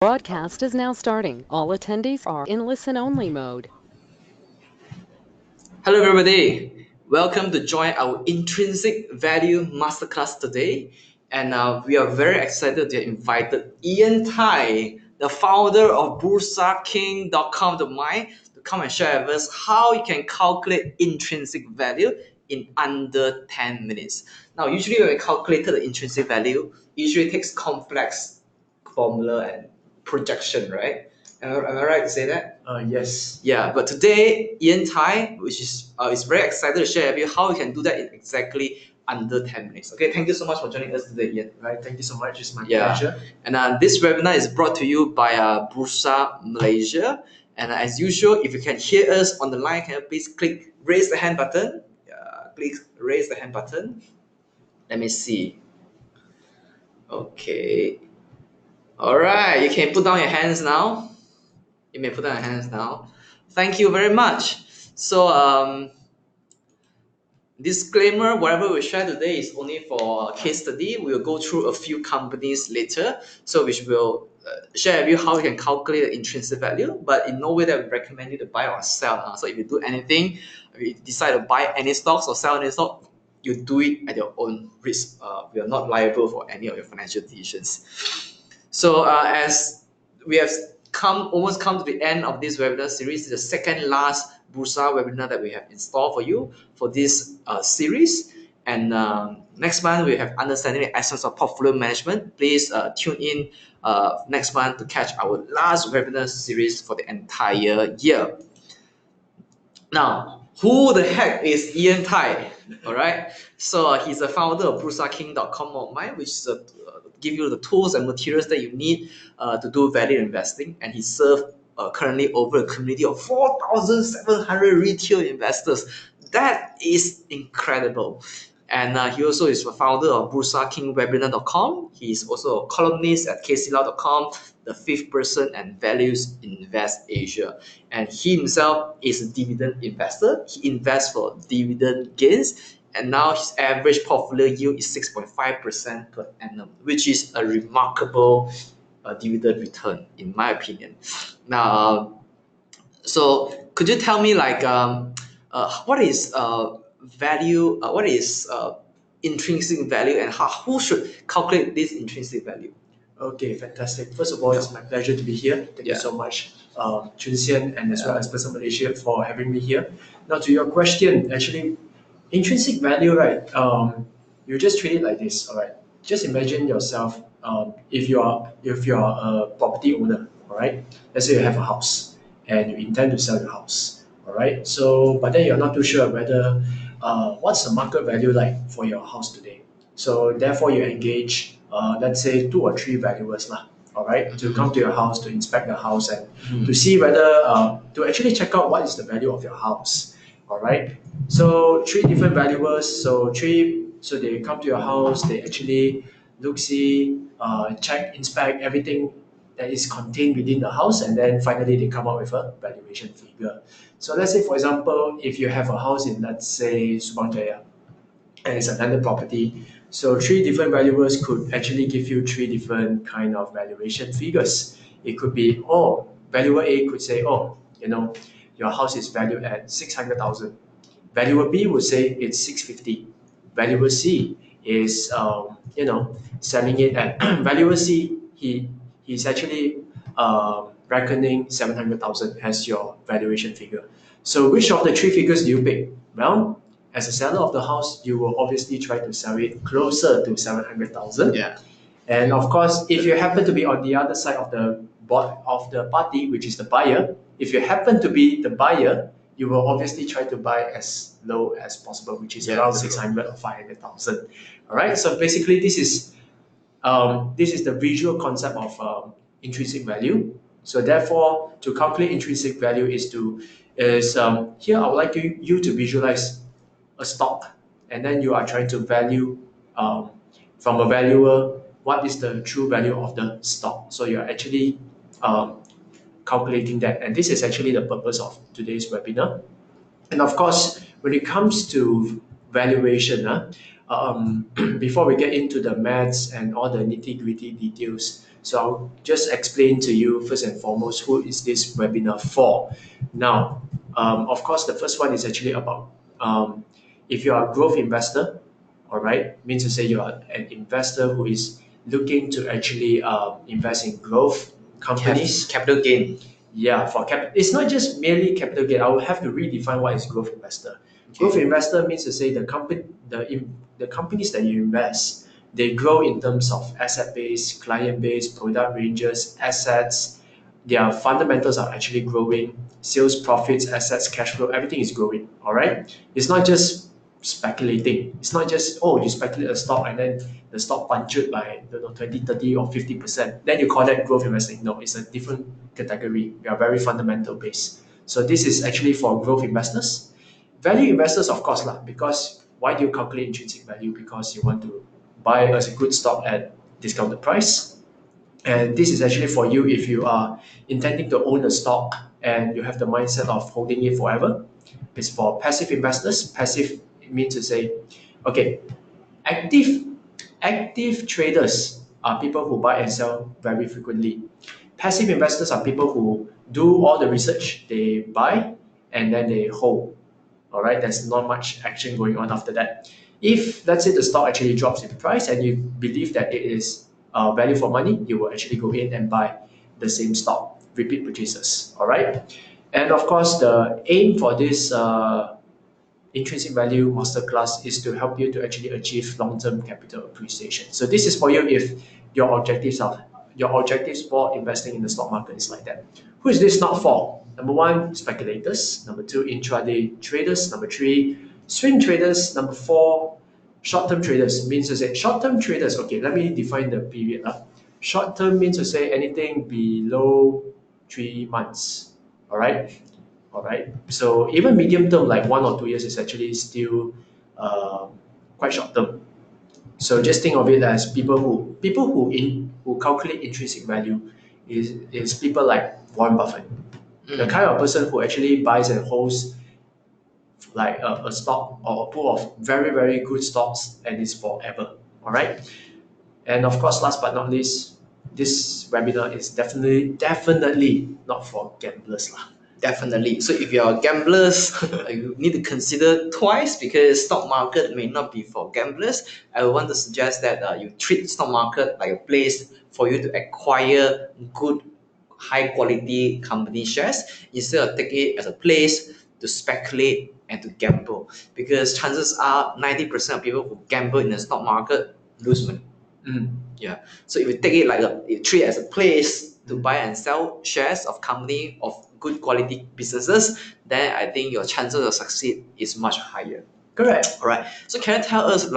Broadcast is now starting. All attendees are in listen-only mode. Hello, everybody. Welcome to join our Intrinsic Value Masterclass today. And we are very excited to invite Ian Tai, the founder of bursaking.com.my, to come and share with us how you can calculate intrinsic value in under 10 minutes. Now, usually when we calculate the intrinsic value, it usually takes complex formula and projection, right? Am I right to say that? Yes. Yeah, but today Ian Tai, which is very excited to share with you how you can do that in exactly under 10 minutes. Okay, thank you so much for joining us today, Ian. Right. Thank you so much. It's my Yeah, pleasure. and this webinar is brought to you by Bursa Malaysia. And as usual, if you can hear us on the line, can you please click raise the hand button? Click raise the hand button. Let me see. Okay. All right, you can put down your hands now. You may put down your hands now. Thank you very much. So, disclaimer, whatever we share today is only for case study. We'll go through a few companies later, so which will share with you how you can calculate the intrinsic value, but in no way that we recommend you to buy or sell. So if you do anything, if you decide to buy any stocks or sell any stock, you do it at your own risk. We are not liable for any of your financial decisions. So as we have almost come to the end of this webinar series, the second last Bursa webinar that we have in store for you for this series. And next month we have understanding the essence of portfolio management. Please tune in next month to catch our last webinar series for the entire year. Now, who the heck is Ian Tai? All right, so he's the founder of bursaking.com.my, which is give you the tools and materials that you need to do value investing, and he serves currently over a community of 4,700 retail investors. That is incredible. And he also is a founder of bursakingwebinar.com. He is also a columnist at kclau.com, the fifth person, and Values Invest Asia. And he himself is a dividend investor. He invests for dividend gains. And now his average portfolio yield is 6.5% per annum, which is a remarkable dividend return, in my opinion. Now, so could you tell me what is value? What is intrinsic value, and who should calculate this intrinsic value? Okay, fantastic. First of all, it's my pleasure to be here. Thank you so much, Chun Sian, and as well as Person Malaysia for having me here. Now, to your question, actually, intrinsic value, right? You just treat it like this. All right. Just imagine yourself. If you're a property owner, all right. Let's say you have a house and you intend to sell your house. All right. So, but then you're not too sure whether what's the market value like for your house today. So therefore, you engage, let's say, 2 or 3 valuers lah. All right, to come to your house to inspect the house and to see whether to actually check out what is the value of your house. All right. So 3 different valuers. So they come to your house. They actually look, see, check, inspect everything that is contained within the house, and then finally they come up with a valuation figure. So let's say, for example, if you have a house in, let's say, Subang Jaya, and it's a landed property, so 3 different valuers could actually give you 3 different kind of valuation figures. It could be, valuer A could say, your house is valued at 600,000. Valuer B would say it's 650. Valuer C is, selling it at valuer C. He's actually reckoning 700,000 as your valuation figure. So which of the 3 figures do you pick? Well, as a seller of the house, you will obviously try to sell it closer to 700,000. Yeah. And of course, if you happen to be on the other side of the party, which is the buyer, if you happen to be the buyer, you will obviously try to buy as low as possible, which is around 600 or 500,000. All right. So basically, this is the visual concept of intrinsic value. So therefore, to calculate intrinsic value here I would like you to visualize a stock, and then you are trying to value from a valuer what is the true value of the stock. So you're actually calculating that, and this is actually the purpose of today's webinar. And of course, when it comes to valuation, before we get into the maths and all the nitty-gritty details, So I'll just explain to you first and foremost who is this webinar for. Now, of course, the first one is actually about if you are a growth investor, all right, means to say you are an investor who is looking to actually invest in growth companies. Capital gain. Yeah, for it's not just merely capital gain. I will have to redefine what is growth investor. Okay. Growth investor means to say the companies that you invest, they grow in terms of asset base, client base, product ranges, assets. Their fundamentals are actually growing. Sales, profits, assets, cash flow, everything is growing. All right. It's not just speculating. It's not just, oh, you speculate a stock and then the stock punctured by, I don't know, 20, 30 or 50%. Then you call that growth investing. No, it's a different category. We are very fundamental based. So this is actually for growth investors. Value investors, of course, because why do you calculate intrinsic value? Because you want to buy a good stock at discounted price. And this is actually for you if you are intending to own a stock and you have the mindset of holding it forever. It's for passive investors. Passive means to say, okay, active traders are people who buy and sell very frequently. Passive investors are people who do all the research, they buy and then they hold. All right, there's not much action going on after that. If let's say the stock actually drops in price and you believe that it is value for money, you will actually go in and buy the same stock, repeat purchases. All right, and of course the aim for this intrinsic value masterclass is to help you to actually achieve long-term capital appreciation. So this is for you if your objectives for investing in the stock market is like that. Who is this not for? Number one, speculators. Number two, intraday traders. Number three, swing traders. Number four, short-term traders. Means to say short-term traders. Okay, let me define the period. Short-term means to say anything below 3 months. All right. All right. So even medium term, like 1 or 2 years, is actually still quite short term. So just think of it as who calculate intrinsic value is people like Warren Buffett, the kind of person who actually buys and holds like a stock or a pool of very very good stocks and it's forever. All right. And of course, last but not least, this webinar is definitely not for gamblers lah. Definitely. So if you're gamblers, you need to consider twice because stock market may not be for gamblers. I want to suggest that you treat stock market like a place for you to acquire good, high quality company shares instead of taking it as a place to speculate and to gamble. Because chances are 90% of people who gamble in the stock market lose money. Yeah. So if you take it like you treat it as a place to buy and sell shares of company of good quality businesses, then I think your chances of succeed is much higher. Correct. All right. So can you tell us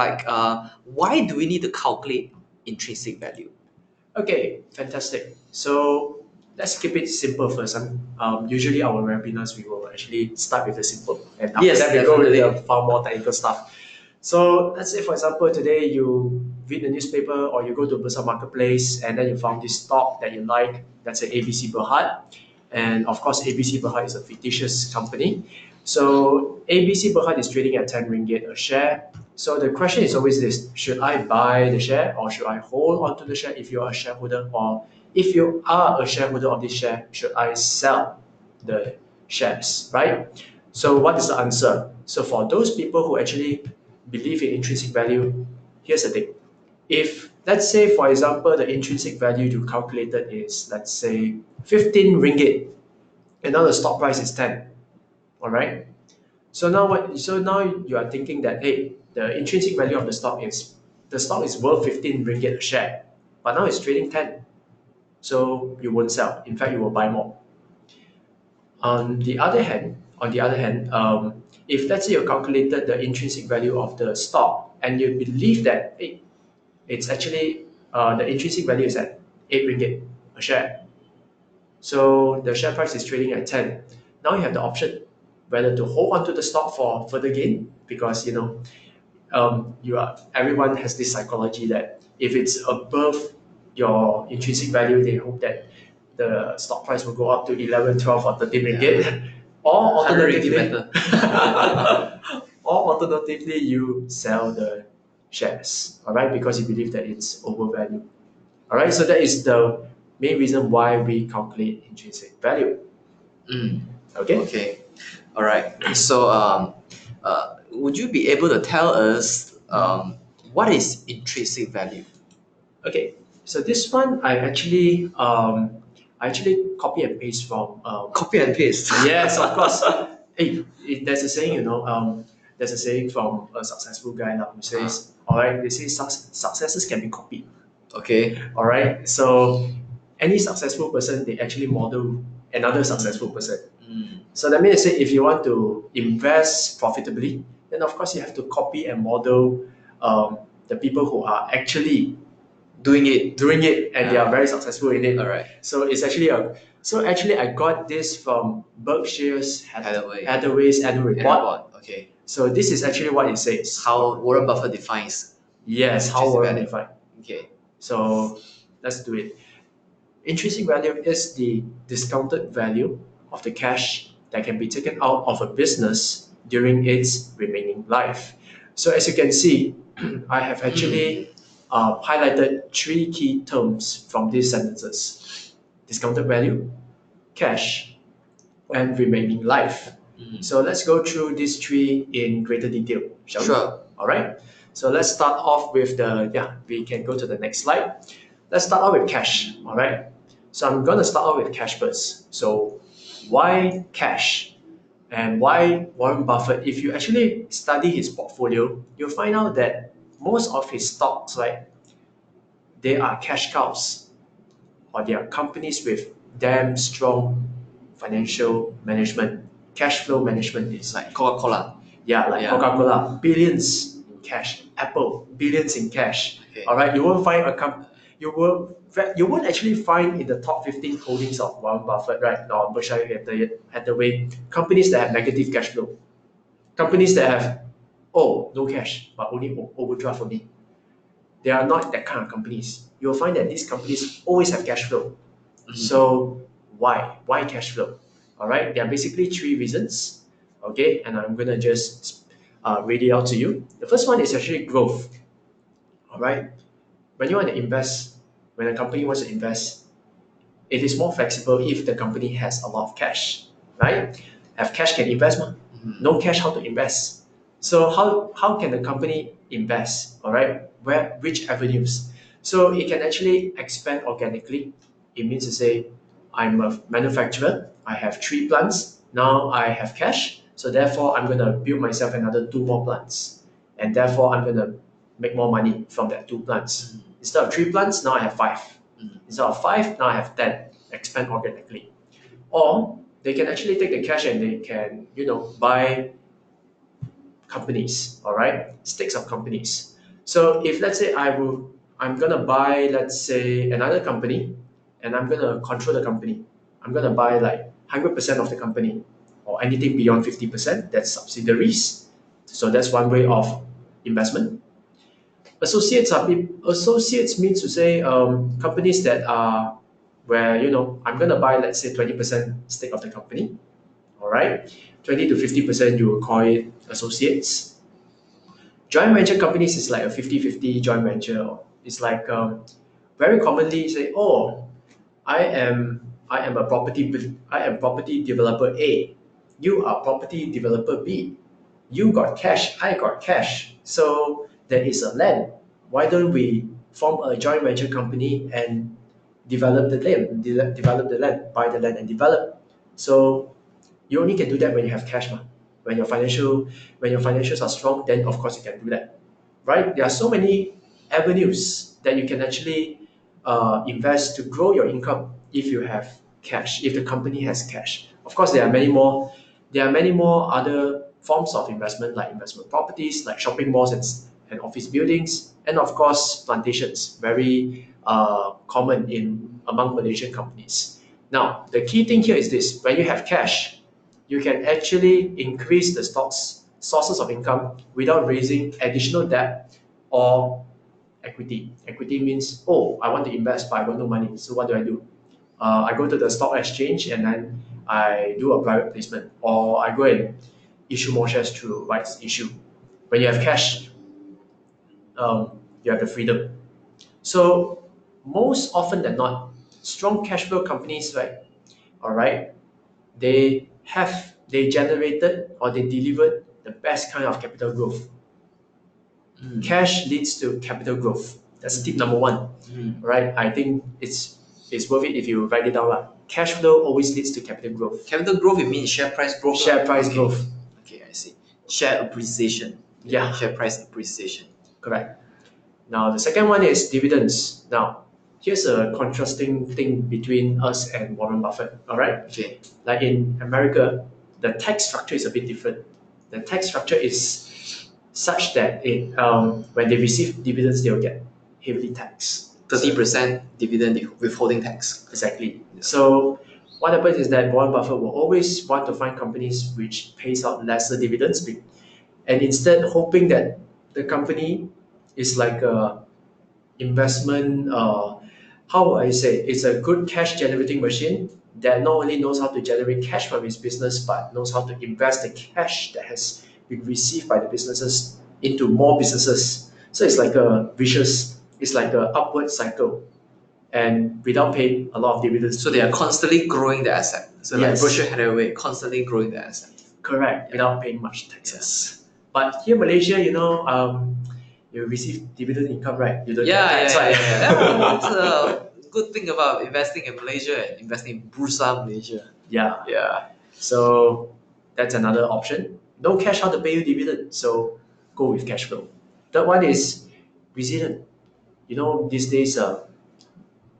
why do we need to calculate intrinsic value? Okay, fantastic. So let's keep it simple first. Usually our webinars we will actually start with the simple, and after that we go with the far more technical stuff. So let's say, for example, today you read the newspaper or you go to Bursa Marketplace and then you found this stock that you like. Let's say ABC Berhad, and of course ABC Berhad is a fictitious company. So ABC Berhad is trading at 10 ringgit a share. So the question is always this: should I buy the share or should I hold onto the share if you are a shareholder, or if you are a shareholder of this share, should I sell the shares, right? So what is the answer? So for those people who actually believe in intrinsic value, here's the thing. If let's say, for example, the intrinsic value you calculated is, let's say, 15 ringgit, and now the stock price is 10, all right? So now you are thinking that, hey, the intrinsic value of the stock is worth 15 ringgit a share, but now it's trading 10. So you won't sell. In fact, you will buy more. On the other hand, if let's say you calculated the intrinsic value of the stock and you believe that hey, it's actually the intrinsic value is at 8 ringgit a share, so the share price is trading at 10. Now you have the option whether to hold onto the stock for further gain, because everyone has this psychology that if it's above your intrinsic value, they hope that the stock price will go up to 11, 12 or 13 ringgit. Or alternatively, you sell the shares, all right, because you believe that it's overvalued. All right, so that is the main reason why we calculate intrinsic value. Okay. Okay. All right. So, would you be able to tell us what is intrinsic value? Okay, so this one I actually copy and paste from Copy and paste. yes, of course. Hey, there's a saying, there's a saying from a successful guy now who says, all right, they say successes can be copied. Okay. All right, so any successful person, they actually model another successful person. So that means if you want to invest profitably, then of course you have to copy and model the people who are actually Doing it. and they are very successful in it. All right. So it's actually I got this from Berkshire's Hathaway's annual report. Okay. So this is actually what it says. How Warren Buffett defines. Yes, how intrinsic Warren value. define. Okay. So let's do it. Intrinsic value is the discounted value of the cash that can be taken out of a business during its remaining life. So as you can see, I have actually highlighted three key terms from these sentences: discounted value, cash, and remaining life. So let's go through these three in greater detail, shall we? Sure. All right. So let's start off with we can go to the next slide. Let's start off with cash. All right. So I'm going to start off with cash first. So why cash? And why Warren Buffett? If you actually study his portfolio, you'll find out that most of his stocks, right, they are cash cows, or they are companies with damn strong financial management. Cash flow management is Like CocaCola. yeah, like CocaCola, billions in cash. Apple, billions in cash. Okay. All right, you won't find you won't actually find in the top 15 holdings of Warren Buffett, right, or Berkshire Hathaway, companies that have negative cash flow, companies that have no cash but only overdraft only. They are not that kind of companies. You'll find that these companies always have cash flow. So why? Why cash flow? All right, there are basically three reasons. Okay, and I'm gonna just read it out to you. The first one is actually growth. All right, when you want to invest, when a company wants to invest, it is more flexible if the company has a lot of cash, right? Have cash can invest, no cash, how to invest? So how can the company invest? All right, which avenues? So it can actually expand organically. It means to say, I'm a manufacturer. I have 3 plants. Now I have cash. So therefore, I'm gonna build myself another 2 more plants, and therefore I'm gonna make more money from that 2 plants. Instead of 3 plants, now I have 5. Instead of 5, now I have 10. Expand organically. Or they can actually take the cash and they can, buy companies, all right, stakes of companies. So if let's say I'm gonna buy, let's say, another company, and I'm gonna control the company. I'm gonna buy like 100% of the company, or anything beyond 50%. That's subsidiaries. So that's one way of investment. Associates means to say companies that are where I'm gonna buy, let's say, 20% stake of the company. All right, 20 to 50% you will call it associates. Joint venture companies is like a 50-50 joint venture. It's like very commonly say, oh, I am property developer A, you are property developer B, you got cash, I got cash, so there is a land. Why don't we form a joint venture company and develop the land, buy the land and develop? So you only can do that when you have cash, ma. When your financials are strong, then of course you can do that, right? There are so many avenues that you can actually invest to grow your income if you have cash. If the company has cash, of course there are many more. There are many more other forms of investment, like investment properties, like shopping malls and office buildings, and of course plantations, very common among Malaysian companies. Now the key thing here is this: when you have cash, you can actually increase the stock's sources of income without raising additional debt or equity. Equity means, oh, I want to invest, but I got no money. So what do? I go to the stock exchange and then I do a private placement, or I go and issue more shares through rights issue. When you have cash, you have the freedom. So most often than not, strong cash flow companies, right? All right, they generated or they delivered the best kind of capital growth. Cash leads to capital growth. That's tip number one, right? I think it's worth it if you write it down. Cash flow always leads to capital growth. Capital growth, it means share price growth. Share price growth. Okay, I see. Share appreciation. Yeah. Share price appreciation. Correct. Now the second one is dividends. Now here's a contrasting thing between us and Warren Buffett. All right. Okay. Like in America, the tax structure is a bit different. The tax structure is such that when they receive dividends, they'll get heavily taxed. 30% dividend withholding tax. Exactly. So what happens is that Warren Buffett will always want to find companies which pays out lesser dividends, and instead hoping that the company is like a investment. How would I say? It's a good cash generating machine that not only knows how to generate cash from its business, but knows how to invest the cash that has been received by the businesses into more businesses. So it's like a vicious, it's like an upward cycle, and without paying a lot of dividends. So they are constantly growing the asset. So Yes. like Berkshire Hathaway, constantly growing the asset. Correct, without paying much taxes. But here Malaysia, you receive dividend income, right? You don't get tax, right? That's a good thing about investing in Malaysia and investing in Bursa Malaysia. Yeah. Yeah. So that's another option. No cash how to pay you dividend, so go with cash flow. Third one is resilient. These days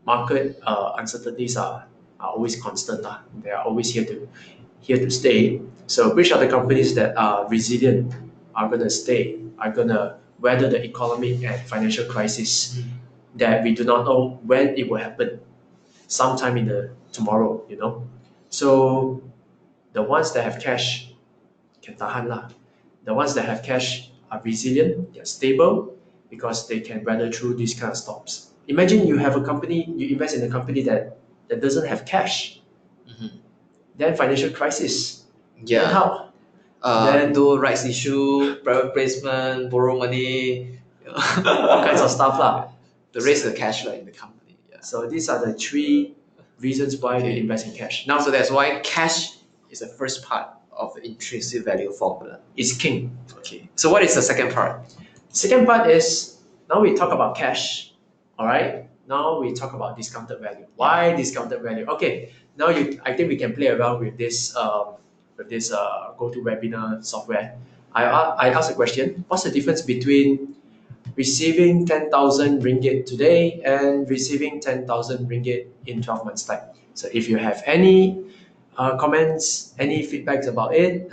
market uncertainties are always constant. They are always here to stay. So which are the companies that are resilient, are gonna stay, are gonna weather the economic and financial crisis that we do not know when it will happen, sometime in the tomorrow, So the ones that have cash can tahan lah. The ones that have cash are resilient, they're stable because they can weather through these kind of storms. Imagine you have a company, you invest in a company that doesn't have cash. Then financial crisis. Yeah. Then how? Then do rights issue, private placement, borrow money, All kinds of stuff lah. to raise the cash in the company. Yeah. So these are the three reasons why they invest in cash. Now, so that's why cash is the first part of the intrinsic value formula. It's king. Okay. So what is the second part? Second part is, now we talk about cash, all right? Now we talk about discounted value. Why discounted value? Okay, now I think we can play around with this GoToWebinar software. I ask a question. What's the difference between receiving 10,000 ringgit today and receiving 10,000 ringgit in 12 months time? So if you have any comments, any feedbacks about it,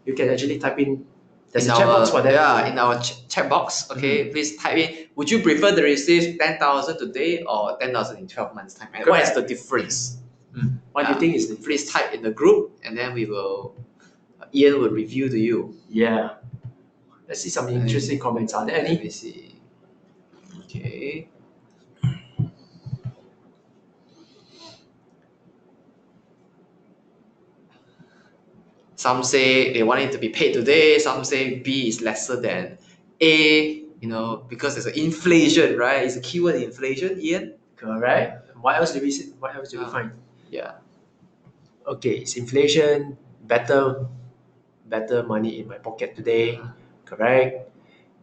you can actually type in. There's a chat box for that. Yeah, in our chat box. Okay, please type in. Would you prefer to receive 10,000 today or 10,000 in 12 months time? And what is the difference? What do you think is the Please type in the group, and then Ian will review to you. Yeah. Let's see some interesting comments. Are there any? Let me see. Okay. Some say they want it to be paid today. Some say B is lesser than A. Because there's an inflation, right? It's a keyword inflation, Ian. Correct. What else do we find? Yeah. Okay, it's inflation. Better money in my pocket today. Correct.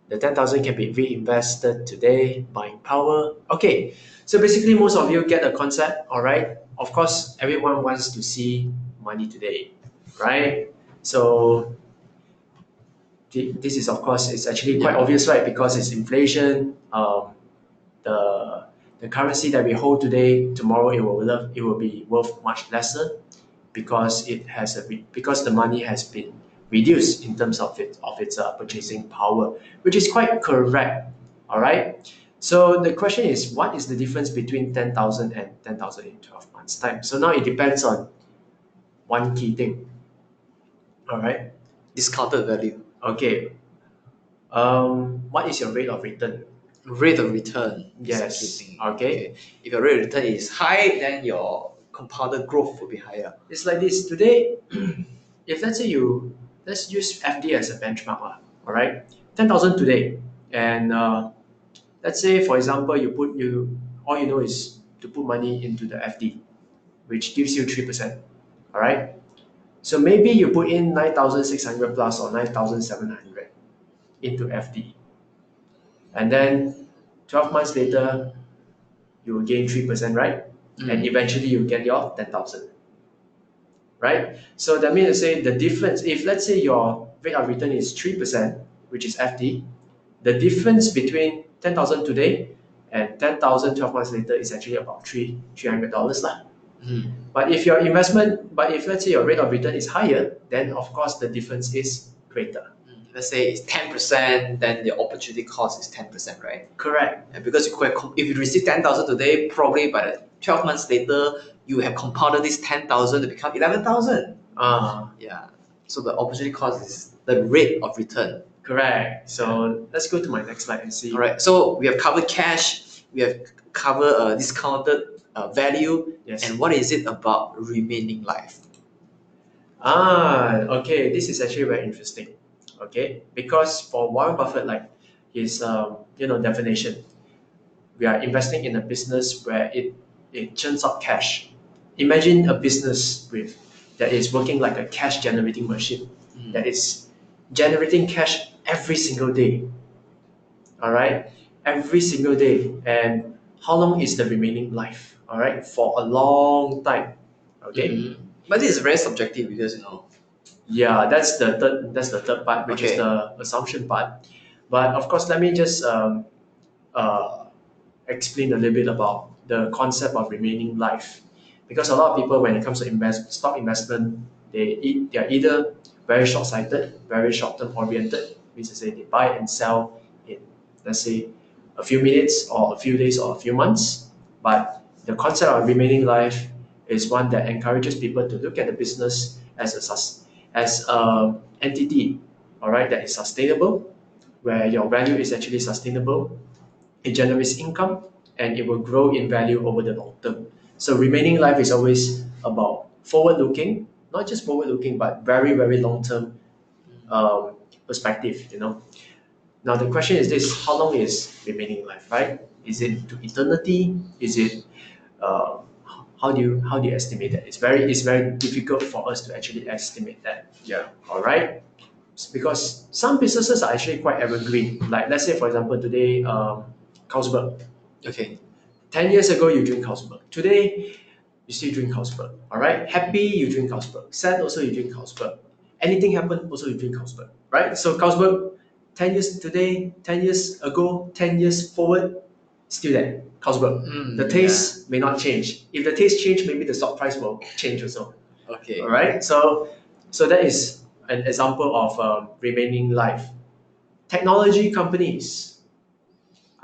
The 10,000 can be reinvested today, buying power. Okay, so basically most of you get the concept, all right? Of course, everyone wants to see money today, right? So this is, of course, it's actually quite obvious, right? Because it's inflation. The currency that we hold today, tomorrow it will be worth much lesser because because the money has been reduced in terms of its purchasing power, which is quite correct. All right. So the question is, what is the difference between 10,000 and 10,000 in 12 months time? So now it depends on one key thing. All right. Discounted value. Okay. What is your rate of return? Rate of return. Yes. Okay. If your rate of return is high, then your compounded growth will be higher. It's like this. Today, if let's say let's use FD as a benchmark, all right? 10,000 today, and let's say for example you all you know is to put money into the FD, which gives you 3%. All right. So maybe you put in 9,600 plus or 9,700 into FD, and then 12 months later, you will gain 3%, right? And eventually you get your 10,000, right? So that means to say the difference, if let's say your rate of return is 3%, which is FD, the difference between 10,000 today and 10,000 12 months later is actually about $300 lah. But if your investment, but if let's say your rate of return is higher, then of course the difference is greater. Let's say it's 10%, then the opportunity cost is 10%, right? Correct. And because if you receive 10,000 today, probably by the 12 months later, you have compounded this 10,000 to become 11,000. Yeah. So the opportunity cost is the rate of return. Correct. So let's go to my next slide and see. All right. So we have covered cash. We have covered discounted value. Yes. And what is it about remaining life? Okay. This is actually very interesting. Okay, because for Warren Buffett, like his definition, we are investing in a business where it churns out cash. Imagine a business that is working like a cash generating machine, that is generating cash every single day. All right, every single day. And how long is the remaining life? All right, for a long time. Okay, but this is very subjective because yeah, that's the third part, which is the assumption part. But of course, let me just explain a little bit about the concept of remaining life, because a lot of people, when it comes to stock investment, they are either very short-sighted, very short-term oriented, means to say they buy and sell in, let's say, a few minutes or a few days or a few months. But the concept of remaining life is one that encourages people to look at the business as an entity, all right, that is sustainable, where your value is actually sustainable. It generates income and it will grow in value over the long term. So remaining life is always about forward-looking, not just forward-looking, but very, very long-term perspective. Now the question is this: how long is remaining life, right? Is it to eternity? Is it how do you estimate that? It's very difficult for us to actually estimate that. Yeah. All right. Because some businesses are actually quite evergreen. Like let's say, for example, today, Carlsberg. Okay. 10 years ago, you drink Carlsberg. Today, you still drink Carlsberg. All right. Happy, you drink Carlsberg. Sad, also you drink Carlsberg. Anything happen, also you drink Carlsberg. Right. So Carlsberg, 10 years today, 10 years ago, 10 years forward, still there. Carlsberg. The taste may not change. If the taste change, maybe the stock price will change also. Okay. All right. So that is an example of remaining life. Technology companies,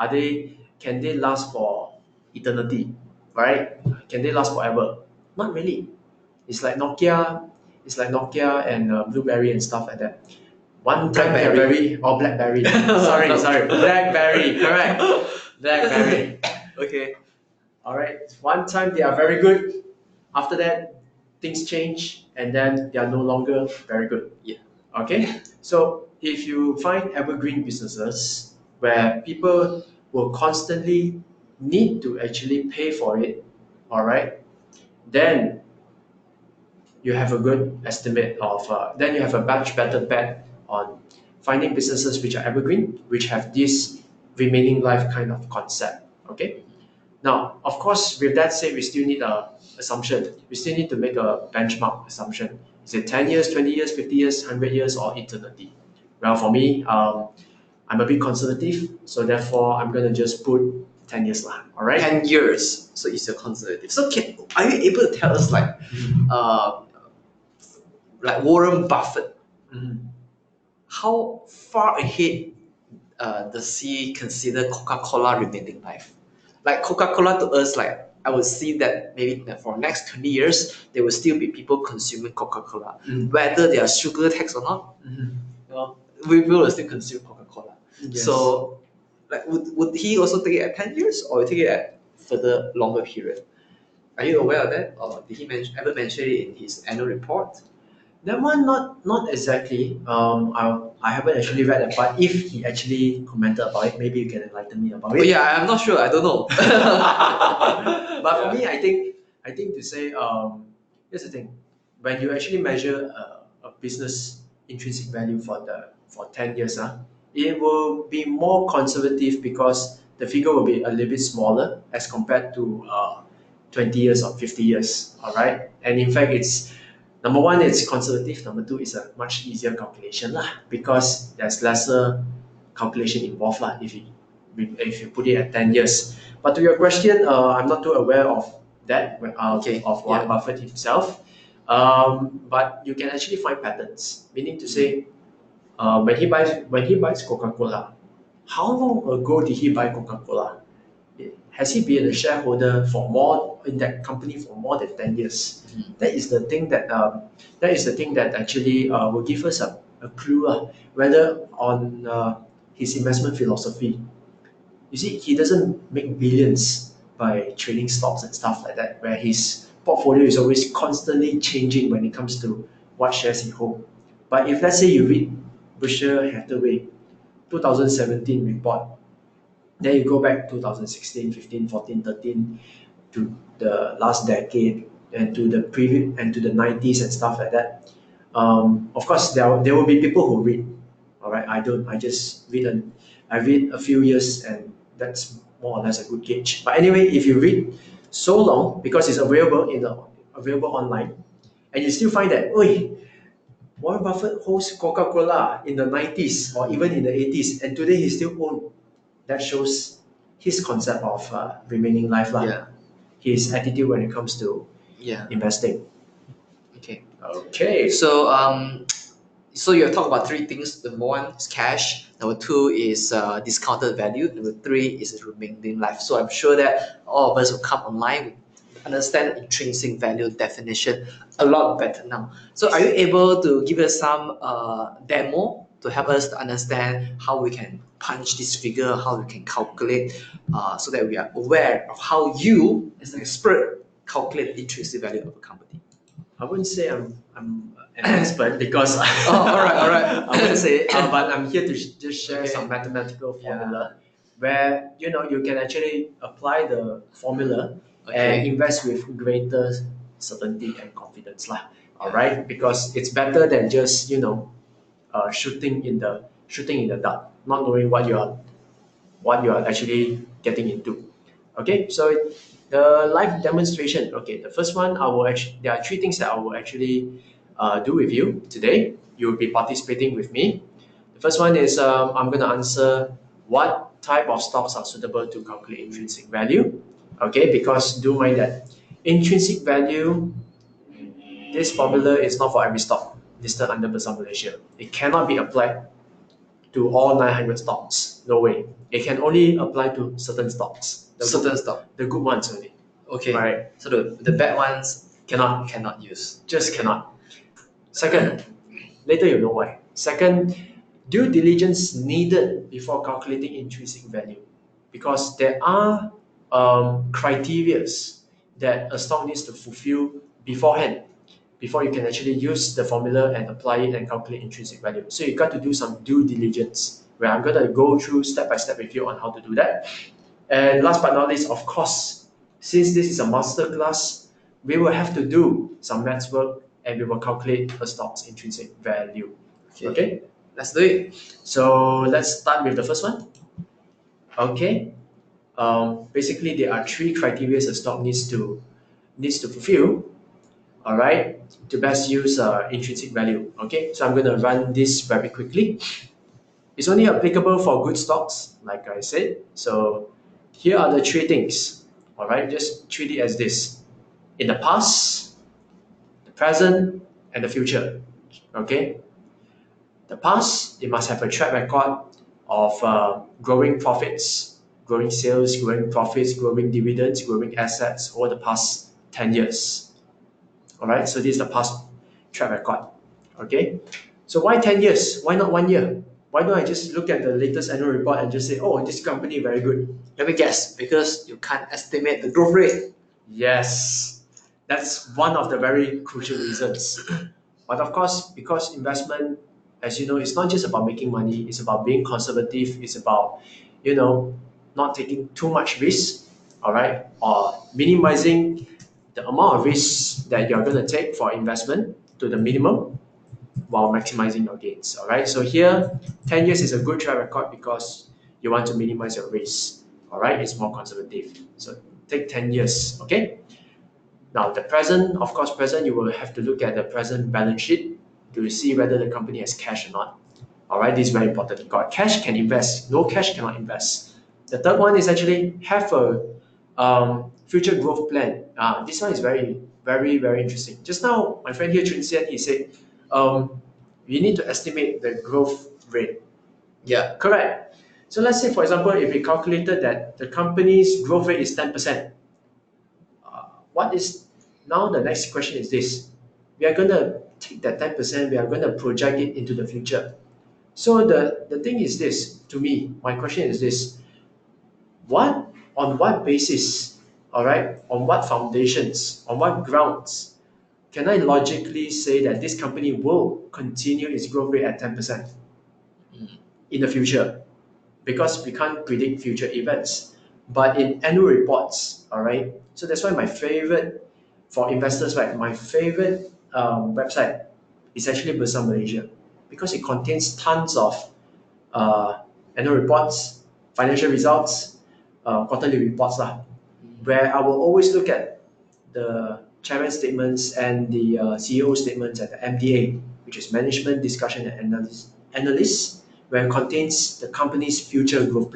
can they last for eternity? Right? Can they last forever? Not really. It's like Nokia and BlueBerry and stuff like that. One time they are BlackBerry. sorry, BlackBerry. Correct. BlackBerry. Okay. All right. One time they are very good. After that, things change, and then they are no longer very good. Yeah. Okay. So if you find evergreen businesses where people will constantly need to actually pay for it, all right, then you have a good estimate of. Then you have a much better bet on finding businesses which are evergreen, which have this remaining life kind of concept. Okay. Now, of course, with that said, we still need a assumption. We still need to make a benchmark assumption. Is it 10 years, 20 years, 50 years, 100 years, or eternity? Well, for me, I'm a bit conservative, so therefore I'm going to just put 10 years lah. All right? 10 years. So it's a conservative. So are you able to tell us like Warren Buffett, how far ahead does he consider Coca-Cola remaining life? Like Coca-Cola to us, like I would see that maybe for next 20 years, there will still be people consuming Coca-Cola. Whether they are sugar tax or not, we will still consume Coca-Cola. Yes. So like would he also take it at 10 years or take it at further longer period? Are you aware of that? Or did he ever mention it in his annual report? That one, not exactly. I haven't actually read that, but if he actually commented about it, maybe you can enlighten me about Oh it. yeah, I'm not sure. I don't know. But for me, I think to say, here's the thing: when you actually measure a business intrinsic value for 10 years, it will be more conservative because the figure will be a little bit smaller as compared to 20 years or 50 years. All right, and in fact, it's number one, it's conservative. Number two, it's a much easier calculation lah, because there's lesser calculation involved lah, if you put it at 10 years. But to your question, I'm not too aware of that, Okay, of Warren yeah. Buffett himself. But you can actually find patterns, meaning to say, when he buys Coca-Cola, how long ago did he buy Coca-Cola? Has he been a shareholder for more in that company for more than 10 years? That is the thing that actually will give us a clue, whether on his investment philosophy. You see, he doesn't make billions by trading stocks and stuff like that, where his portfolio is always constantly changing when it comes to what shares he holds. But if let's say you read Berkshire Hathaway 2017 report, then you go back 2016, 15, 14, 13 to the last decade and to the previous and to the 90s and stuff like that. Of course, there will be people who read. All right, I don't. I read a few years, and that's more or less a good gauge. But anyway, if you read so long because it's available online, and you still find that, oi, Warren Buffett holds Coca-Cola in the 90s or even in the 80s, and today he still owns. That shows his concept of remaining life, Yeah. his attitude when it comes to Yeah. investing. Okay. Okay. So you have talked about three things. Number one is cash. Number two is discounted value. Number three is remaining life. So I'm sure that all of us will come online with understand intrinsic value definition a lot better now. So are you able to give us some demo to help us to understand how we can punch this figure, how we can calculate, so that we are aware of how you, as an expert, calculate the intrinsic value of a company? I wouldn't say I'm an expert because all right. I wouldn't say, but I'm here to just share Okay. some mathematical formula where you can actually apply the formula and Okay. invest with greater certainty and confidence lah. All right, because it's better than just shooting in the dark, not knowing what you are actually getting into. Okay, so the live demonstration. Okay, the first one there are three things that I will actually do with you today. You will be participating with me. The first one is I'm going to answer what type of stocks are suitable to calculate intrinsic value. Okay, because do mind that intrinsic value, this formula is not for every stock listed under Bursa Malaysia. It cannot be applied to all 900 stocks. No way. It can only apply to certain stocks. Certain stock. The good ones only. Okay. Right. So the bad ones Cannot. use. Just cannot. Second, later you know why. Second, due diligence needed before calculating intrinsic value, because there are criteria that a stock needs to fulfill beforehand before you can actually use the formula and apply it and calculate intrinsic value. So you got to do some due diligence, where I'm going to go through step by step with you on how to do that. And last but not least, of course, since this is a masterclass, we will have to do some maths work and we will calculate a stock's intrinsic value. Okay? Let's do it. So let's start with the first one. Okay. Basically, there are three criteria a stock needs to fulfill. All right, to best use intrinsic value. Okay, so I'm going to run this very quickly. It's only applicable for good stocks, like I said. So here are the three things. All right, just treat it as this: in the past, the present, and the future. Okay, the past, it must have a track record of growing profits, growing sales, growing profits, growing dividends, growing assets over the past 10 years. All right, so this is the past track record. Okay, so why 10 years? Why not 1 year? Why don't I just look at the latest annual report and just say, oh, this company very good? Let me guess, because you can't estimate the growth rate. Yes, that's one of the very crucial reasons. But of course, because investment, as you know, it's not just about making money, it's about being conservative, it's about, you know, not taking too much risk, all right, or minimizing the amount of risk that you're going to take for investment to the minimum while maximizing your gains. All right. So here, 10 years is a good track record because you want to minimize your risk. All right. It's more conservative. So take 10 years. Okay. Now the present, of course, present, you will have to look at the present balance sheet to see whether the company has cash or not. All right. This is very important. Got cash, can invest. No cash, cannot invest. The third one is actually have a future growth plan. This one is very, very, very interesting. Just now, my friend here, Chun Sian, he said, you need to estimate the growth rate. Yeah. Correct. So let's say, for example, if we calculated that the company's growth rate is 10%, what is now the next question is this. We are going to take that 10%, we are going to project it into the future. So the thing is this, to me, my question is this. On what basis, all right, on what foundations, on what grounds can I logically say that this company will continue its growth rate at 10% in the future? Because we can't predict future events. But in annual reports, all right, so that's why my favorite, for investors, right, my favorite website is actually Bursa Malaysia because it contains tons of annual reports, financial results, quarterly reports, where I will always look at the chairman statements and the CEO statements and the MDA, which is Management Discussion and Analysis, where it contains the company's future growth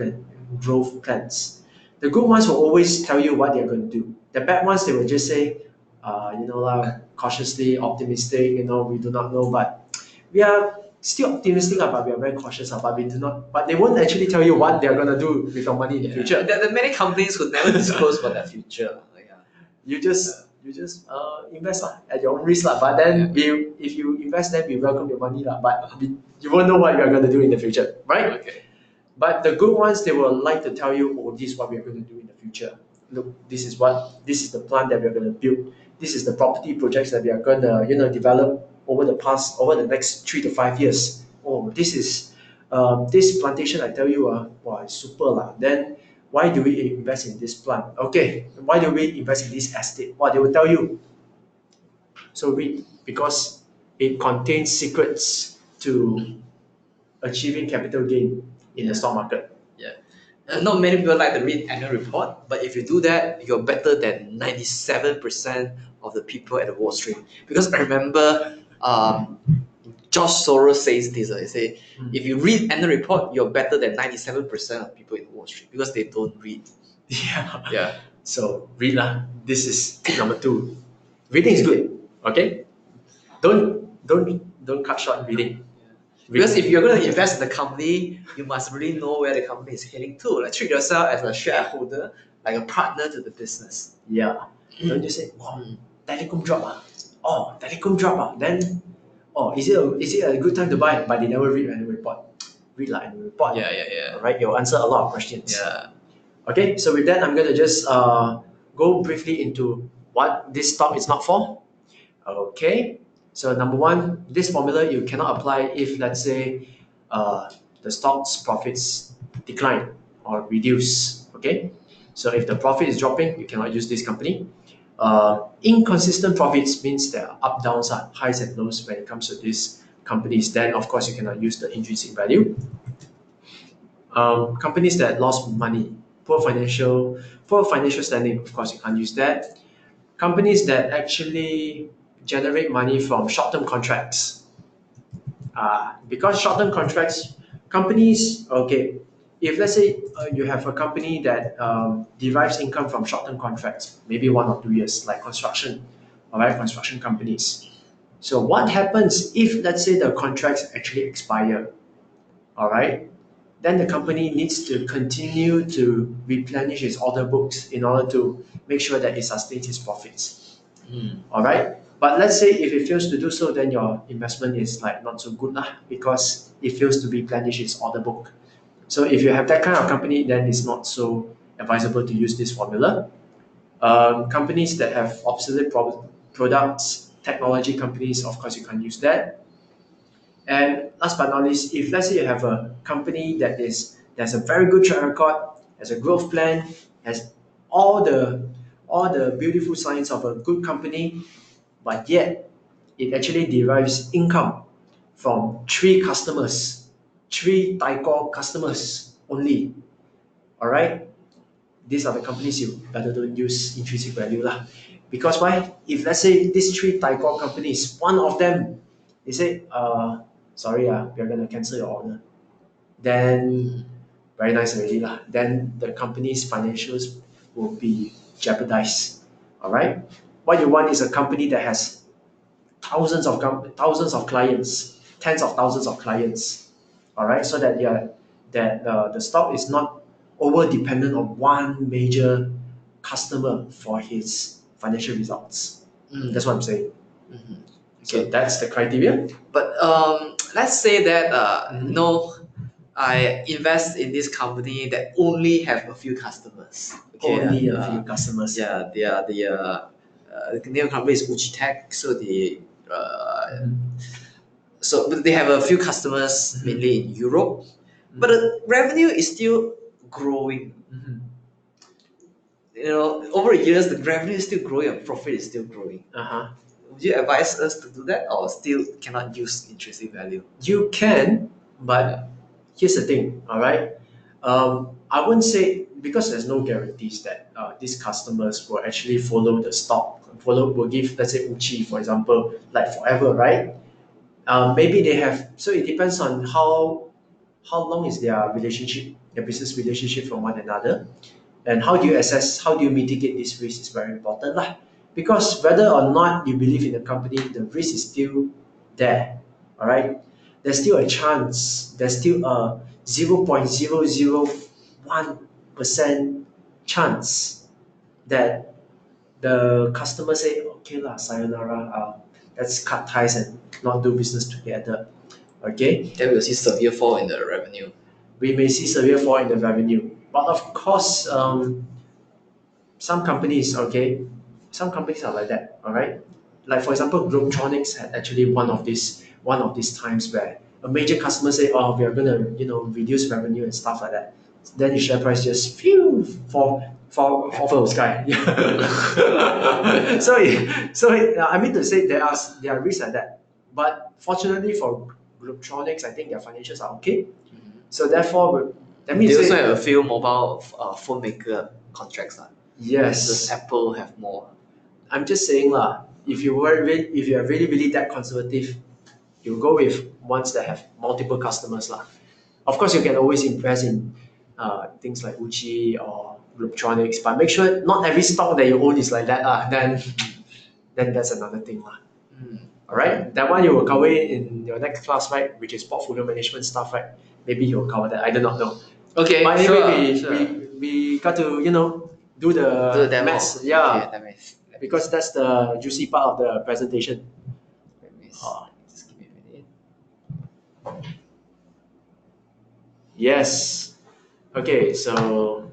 plans. The good ones will always tell you what they're going to do. The bad ones, they will just say, cautiously optimistic, we do not know, but we are still optimistic, but we are very cautious, but we do not. But they won't actually tell you what they are going to do with your money in the future. There are many companies who never disclose about their future. You just invest at your own risk, but then if you invest, then we welcome your money, but you won't know what you are going to do in the future, right? Okay. But the good ones, they will like to tell you, oh, this is what we are going to do in the future. Look, this is the plan that we are going to build. This is the property projects that we are going to develop over the next 3 to 5 years. Oh, this is this plantation, I tell you, wow, it's super. Then why do we invest in this plant? Okay, why do we invest in this estate? Well, they will tell you. So read, because it contains secrets to achieving capital gain in the stock market. Yeah. Not many people like to read annual report, but if you do that, you're better than 97% of the people at the Wall Street. Because I remember George Soros says this. He say, if you read annual report, you're better than 97% of people in Wall Street because they don't read. Yeah. So read lah. This is tip number 2. Reading is good. Okay. Don't cut short reading. Because if you're going to invest in the company, you must really know where the company is heading to. Like treat yourself as a shareholder, like a partner to the business. Yeah. Don't just say, Telecom drop. Telecom drop. Then, is it a good time to buy? But they never read annual report. Read like annual report. Yeah. All right, you'll answer a lot of questions. Yeah. Okay, so with that, I'm going to just go briefly into what this stock is not for. Okay, so number 1, this formula you cannot apply if, let's say, the stock's profits decline or reduce. Okay, so if the profit is dropping, you cannot use this company. Inconsistent profits means there are up, downs, highs and lows when it comes to these companies. Then, of course, you cannot use the intrinsic value. Companies that lost money, poor financial standing, of course, you can't use that. Companies that actually generate money from short-term contracts. Because short-term contracts, companies, okay, if let's say you have a company that derives income from short-term contracts, maybe 1 or 2 years, like construction, all right, construction companies. So what happens if, let's say, the contracts actually expire, all right? Then the company needs to continue to replenish its order books in order to make sure that it sustains its profits. All right? But let's say if it fails to do so, then your investment is like not so good because it fails to replenish its order book. So if you have that kind of company, then it's not so advisable to use this formula. Companies that have obsolete products, technology companies, of course, you can't use that. And last but not least, if let's say you have a company that's a very good track record, has a growth plan, has all the beautiful signs of a good company, but yet it actually derives income from three Taiko customers only. All right, these are the companies you better don't use intrinsic value lah. Because why? If let's say these three Taiko companies, one of them, they say, sorry, we are gonna cancel your order. Then very nice already lah. Then the company's financials will be jeopardized. All right. What you want is a company that has thousands of clients, tens of thousands of clients. All right, so that the stock is not over dependent on one major customer for his financial results. That's what I'm saying. Okay. So that's the criteria. But let's say that no, I invest in this company that only have a few customers. Okay, Only a few customers. Yeah, the name of the company is Uchitech. So but they have a few customers mainly in Europe, but the revenue is still growing. You know, over years the revenue is still growing and profit is still growing. Would you advise us to do that, or still cannot use intrinsic value? You can, but here's the thing, all right? I wouldn't say, because there's no guarantees that these customers will actually follow the stock, will give, let's say, Uchi, for example, like forever, right? Maybe they have, so it depends on how long is their business relationship from one another, and how do you assess, how do you mitigate this risk is very important lah. Because whether or not you believe in the company, the risk is still there, all right? There's still a chance, there's still a 0.001% chance that the customer say, okay lah, sayonara, let's cut ties and not do business together. Okay? Then we'll see severe fall in the revenue. We may see severe fall in the revenue. But of course, some companies are like that, all right? Like for example, Globetronics had actually one of these times where a major customer say, oh, we are gonna reduce revenue and stuff like that. Then the share price just fall from the sky. I mean to say there are risks like that. But fortunately for Globetronics, I think their financials are okay. So therefore, that means they also have a few mobile phone maker contracts. Yes. Does Apple have more? I'm just saying if you are really that conservative, you go with ones that have multiple customers lah. Of course, you can always invest in things like Uchi or Globetronics, but make sure not every stock that you own is like that then that's another thing lah. All right, that one you will cover it in your next class, right? Which is portfolio management stuff, right? Maybe you will cover that. I do not know. Okay, but anyway, sure. we got to do the demo. maths, yeah. Okay, because that's the juicy part of the presentation. Just give me a minute. Yes. Okay, so.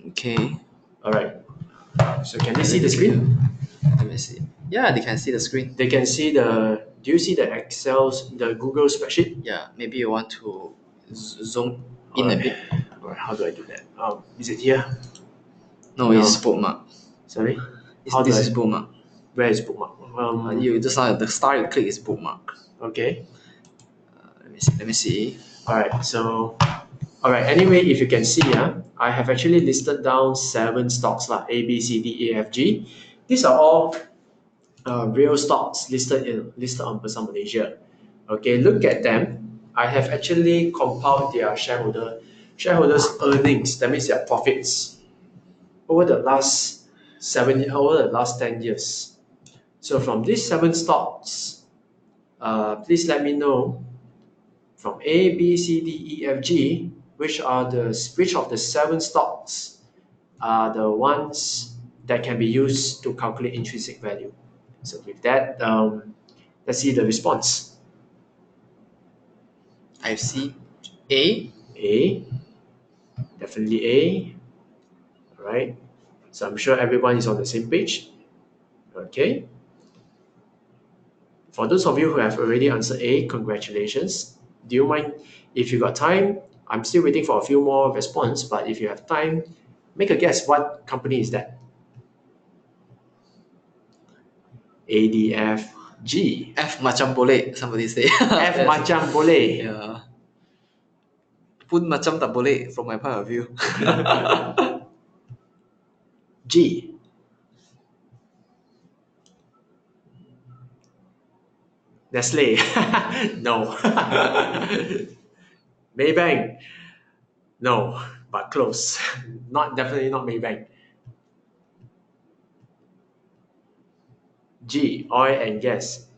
Okay. All right. So can they see the screen? Let me see. Yeah, they can see the screen. They can see do you see the the Google spreadsheet? Yeah, maybe you want to zoom in a bit. All right, how do I do that? Is it here? No, it's bookmark. Sorry? This is bookmark. Where is bookmark? You just the star you click is bookmark. Okay. Let me see. Alright, so anyway, if you can see, I have actually listed down 7 stocks A, B, C, D, E, F, G. These are all real stocks listed on Bursa Malaysia. Okay, look at them. I have actually compiled their shareholders' earnings, that means their profits, over the last 10 years. So from these 7 stocks, please let me know from A, B, C, D, E, F, G, which of the 7 stocks are the ones that can be used to calculate intrinsic value. So with that, let's see the response. I see A. A, definitely A. All right. So I'm sure everyone is on the same page. Okay. For those of you who have already answered A, congratulations. Do you mind if you got time? I'm still waiting for a few more response, but if you have time, make a guess. What company is that? A, D, F, G. F macam boleh, somebody say. F macam boleh. Yeah. Pun macam tak boleh from my point of view. G. Nestle. No. Maybank. No, but close. Definitely not Maybank. G. Oil and gas.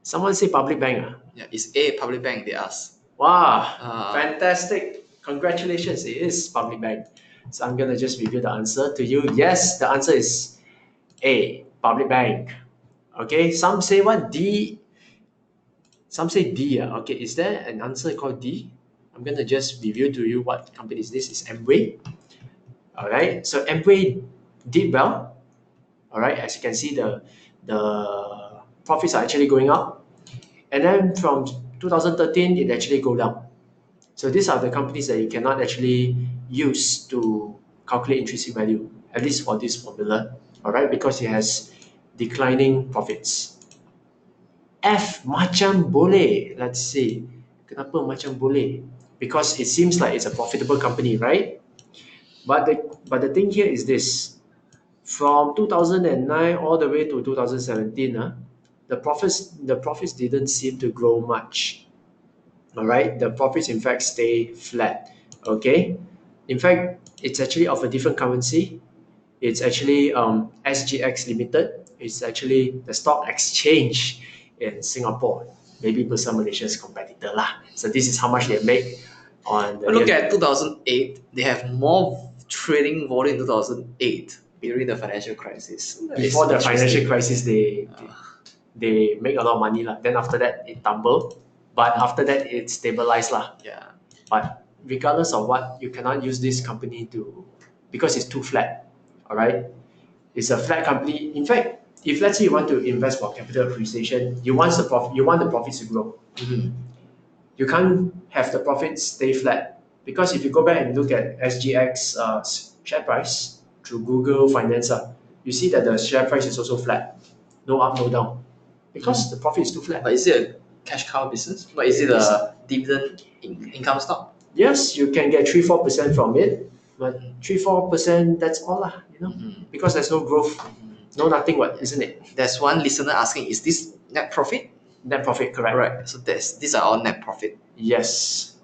Someone say public bank. Yeah, it's A, public bank, they ask. Wow, fantastic. Congratulations, it is public bank. So I'm gonna just review the answer to you. Yes, the answer is A, public bank. Okay, some say what? D. Some say D. Okay, is there an answer called D? I'm gonna just review to you what company is this. Is Amway. Alright, so Amway did well. Alright, as you can see, the profits are actually going up. And then from 2013, it actually go down. So these are the companies that you cannot actually use to calculate intrinsic value, at least for this formula, all right, because it has declining profits. F macam boleh. Let's see. Kenapa macam boleh? Because it seems like it's a profitable company, right? But the thing here is this. From 2009 all the way to 2017, the profits didn't seem to grow much. All right, the profits in fact stay flat. Okay, in fact, it's actually of a different currency. It's actually SGX Limited. It's actually the stock exchange in Singapore. Maybe Bursa Malaysia's competitor lah. So this is how much they make on the Look at 2008, they have more trading volume in 2008 during the financial crisis. Before the financial crisis, they make a lot of money lah. Then after that, it tumbled. But after that, it stabilized lah. Yeah. But regardless of what, you cannot use this company because it's too flat. All right, it's a flat company. In fact, if let's say you want to invest for capital appreciation, you want the profits to grow. You can't have the profits stay flat, because if you go back and look at SGX share price through Google Finance, you see that the share price is also flat, no up, no down, because the profit is too flat. But is it a cash cow business? But is it a dividend income stock? Yes, you can get 3-4% from it, but 3-4%, that's all lah, because there's no growth, no nothing, isn't it? There's one listener asking, is this net profit? Net profit, correct. Right. So these are all net profit. Yes.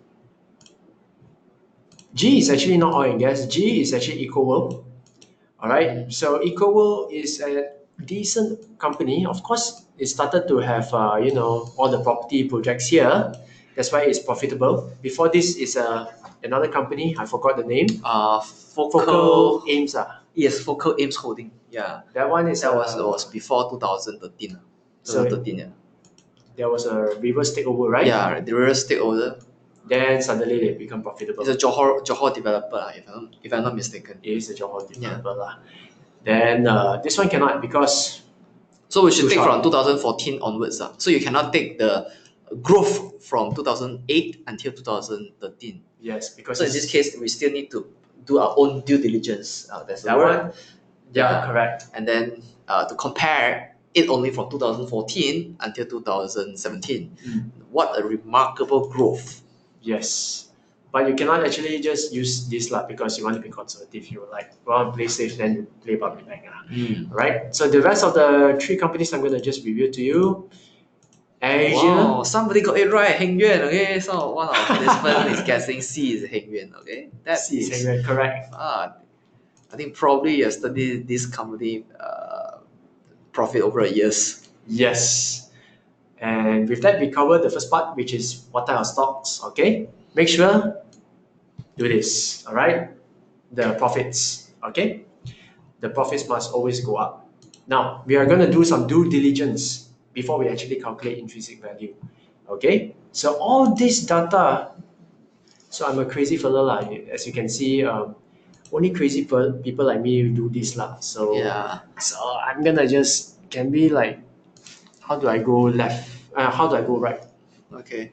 G is actually not oil and gas. G is actually EcoWorld. All right. So EcoWorld is a decent company. Of course, it started to have all the property projects here. That's why it's profitable. Before this is another company. I forgot the name. Focal Ames. Yes, Focal Ames Holding. Yeah. That one is was before 2013. 2013. Yeah. There was a reverse takeover, right? Yeah, the reverse takeover. Then suddenly they become profitable. It's a Johor developer, if I'm not mistaken. It is a Johor developer. Yeah. Then this one cannot, because... So we should take from 2014 onwards. So you cannot take the growth from 2008 until 2013. Yes, because... So in this case, we still need to do our own due diligence. That's the that word. One? Yeah, correct. And then to compare it only from 2014 until 2017. What a remarkable growth. Yes, but you cannot actually just use this because you want to be conservative. You play safe, then play public bank. Right? So the rest of the 3 companies I'm going to just review to you. Asia. Wow, somebody got it right. Heng Yuan, okay? So one of our participants is guessing C is Heng Yuan, okay? That C is Heng Yuan, correct. I think probably you studied this company profit over years. Yes. And with that, we covered the first part, which is what type of stocks, okay? Make sure, do this, all right? The profits, okay? The profits must always go up. Now, we are going to do some due diligence before we actually calculate intrinsic value, okay? So all this data, so I'm a crazy fella lah. As you can see, only crazy people like me do this lah. So, Yeah. so I'm gonna just, can we how do I go left? How do I go right? Okay.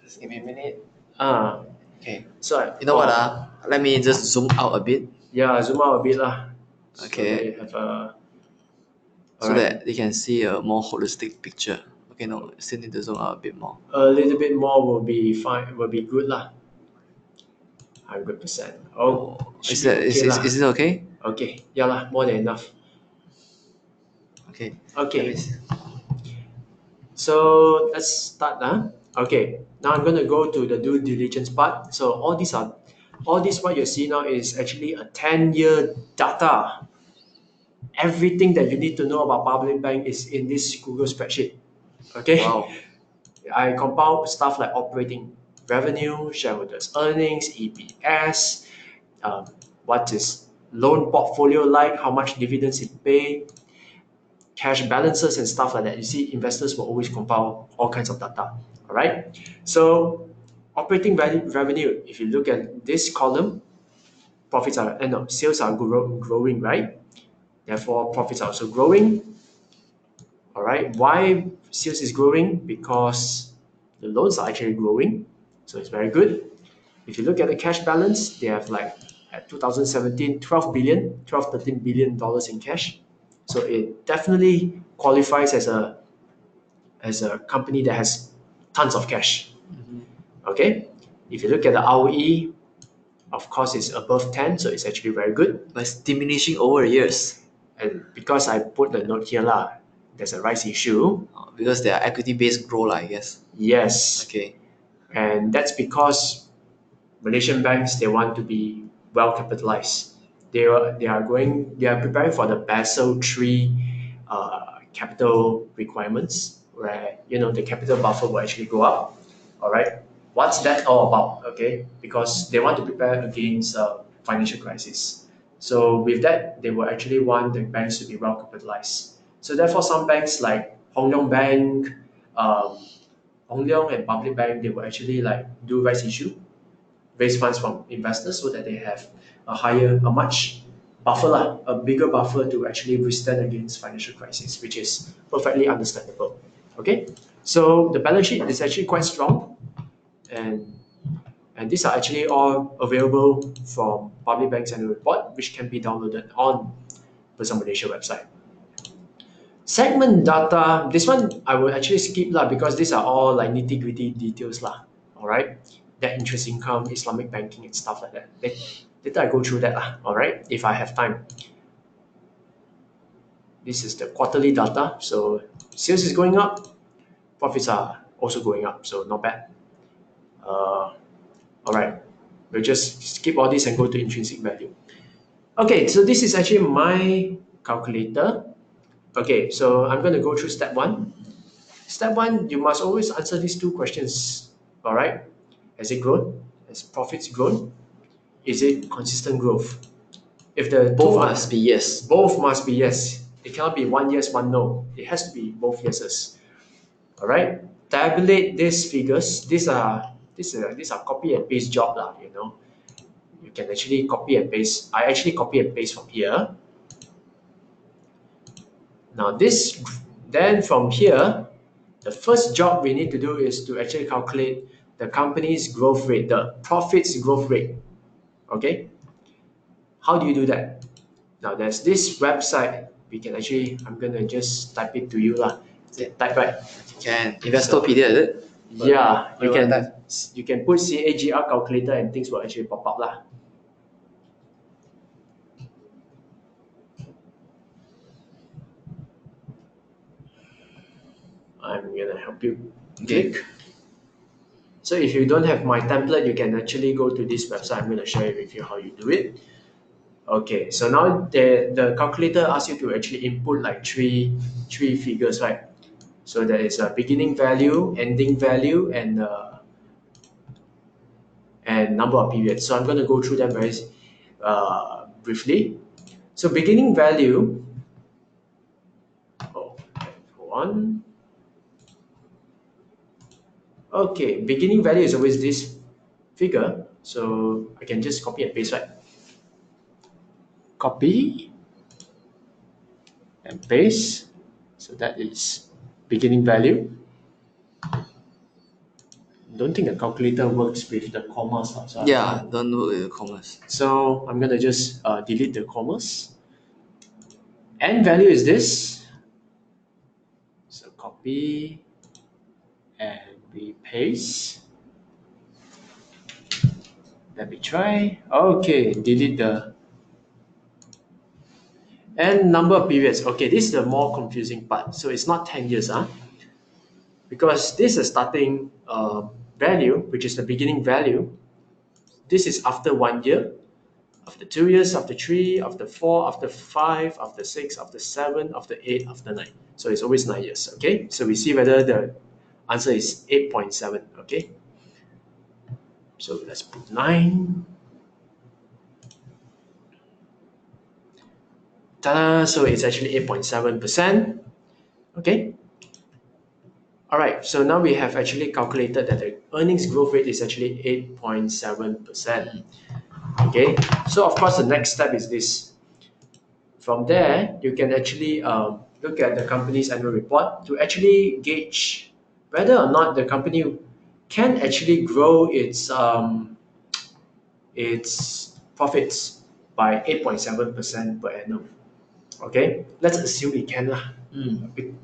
Just give me a minute. Okay. So You know what? Let me just zoom out a bit. Yeah, zoom out a bit lah. Okay. So that you have a. So that you can see a more holistic picture. Okay, no, still need to zoom out a bit more. A little bit more will be fine. Will be good lah. 100%. Oh, Is it okay? Okay, yeah lah, more than enough. Okay. Okay. So let's start now. Okay, now I'm gonna go to the due diligence part. So all this what you see now is actually a 10-year data. Everything that you need to know about public bank is in this Google spreadsheet. Okay. Wow. I compile stuff like operating revenue, shareholders' earnings, EPS, what is loan portfolio like, how much dividends it pay, cash balances and stuff like that. You see, investors will always compile all kinds of data. All right. So operating revenue, if you look at this column, sales are growing, right? Therefore, profits are also growing. All right. Why sales is growing? Because the loans are actually growing. So it's very good. If you look at the cash balance, they have like at 2017, 13 billion dollars in cash. So it definitely qualifies as a company that has tons of cash. Okay. If you look at the ROE, of course, it's above 10, so it's actually very good. But it's diminishing over years. And because I put the note here, there's a rights issue. Because they are equity-based growth, I guess. Yes. Okay. And that's because Malaysian banks, they want to be well capitalized. They are preparing for the Basel III capital requirements, where the capital buffer will actually go up. All right. What's that all about? Okay, because they want to prepare against financial crisis. So with that, they will actually want the banks to be well capitalized. So therefore, some banks like Hong Leong Bank, Hong Leong and Public Bank, they will actually do rights issue, raise funds from investors so that they have a much buffer, a bigger buffer to actually withstand against financial crisis, which is perfectly understandable. Okay, so the balance sheet is actually quite strong, and these are actually all available from Public Bank's annual report, which can be downloaded on Bersama Malaysia website. Segment data, this one I will actually skip because these are all like nitty-gritty details all right? Net interest income, Islamic banking and stuff like that. Later I go through that all right? If I have time. This is the quarterly data. So sales is going up, profits are also going up, so not bad. All right, we'll just skip all this and go to intrinsic value. Okay, so this is actually my calculator. Okay, so I'm going to go through step one. Step one, you must always answer these two questions. All right, has it grown? Has profits grown? Is it consistent growth? If the both must be yes. Both must be yes. It cannot be one yes, one no. It has to be both yeses. All right. Tabulate these figures. These are copy and paste job You can actually copy and paste. I actually copy and paste from here. Now then from here, the first job we need to do is to actually calculate the company's growth rate, the profits growth rate. Okay. How do you do that? Now there's this website. We can actually, I'm gonna just type it to you Type right. Can Investopedia, is it? Yeah, you can put CAGR calculator and things will actually pop up I'm gonna help you click. So if you don't have my template, you can actually go to this website. I'm gonna share it with you how you do it. Okay, so now the calculator asks you to actually input like three figures, right? So there is a beginning value, ending value, and number of periods. So I'm going to go through them very briefly. So beginning value, one. Okay, beginning value is always this figure. So I can just copy and paste, right? Copy and paste. So that is beginning value. Don't think the calculator works with the commas. So don't work with the commas. So I'm gonna just delete the commas. End value is this. So copy and we paste. Let me try. Okay, delete the and number of periods. Okay, this is the more confusing part. So it's not 10 years, because this is starting value, which is the beginning value. This is after 1 year, after 2 years, after 3, after 4, after 5, after 6, after 7, after 8, after 9. So it's always 9 years. Okay, so we see whether the answer is 8.7. Okay, so let's put 9. Ta-da! So it's actually 8.7%. Okay. All right. So now we have actually calculated that the earnings growth rate is actually 8.7%. Okay. So of course, the next step is this. From there, you can actually look at the company's annual report to actually gauge whether or not the company can actually grow its profits by 8.7% per annum. Okay, let's assume it can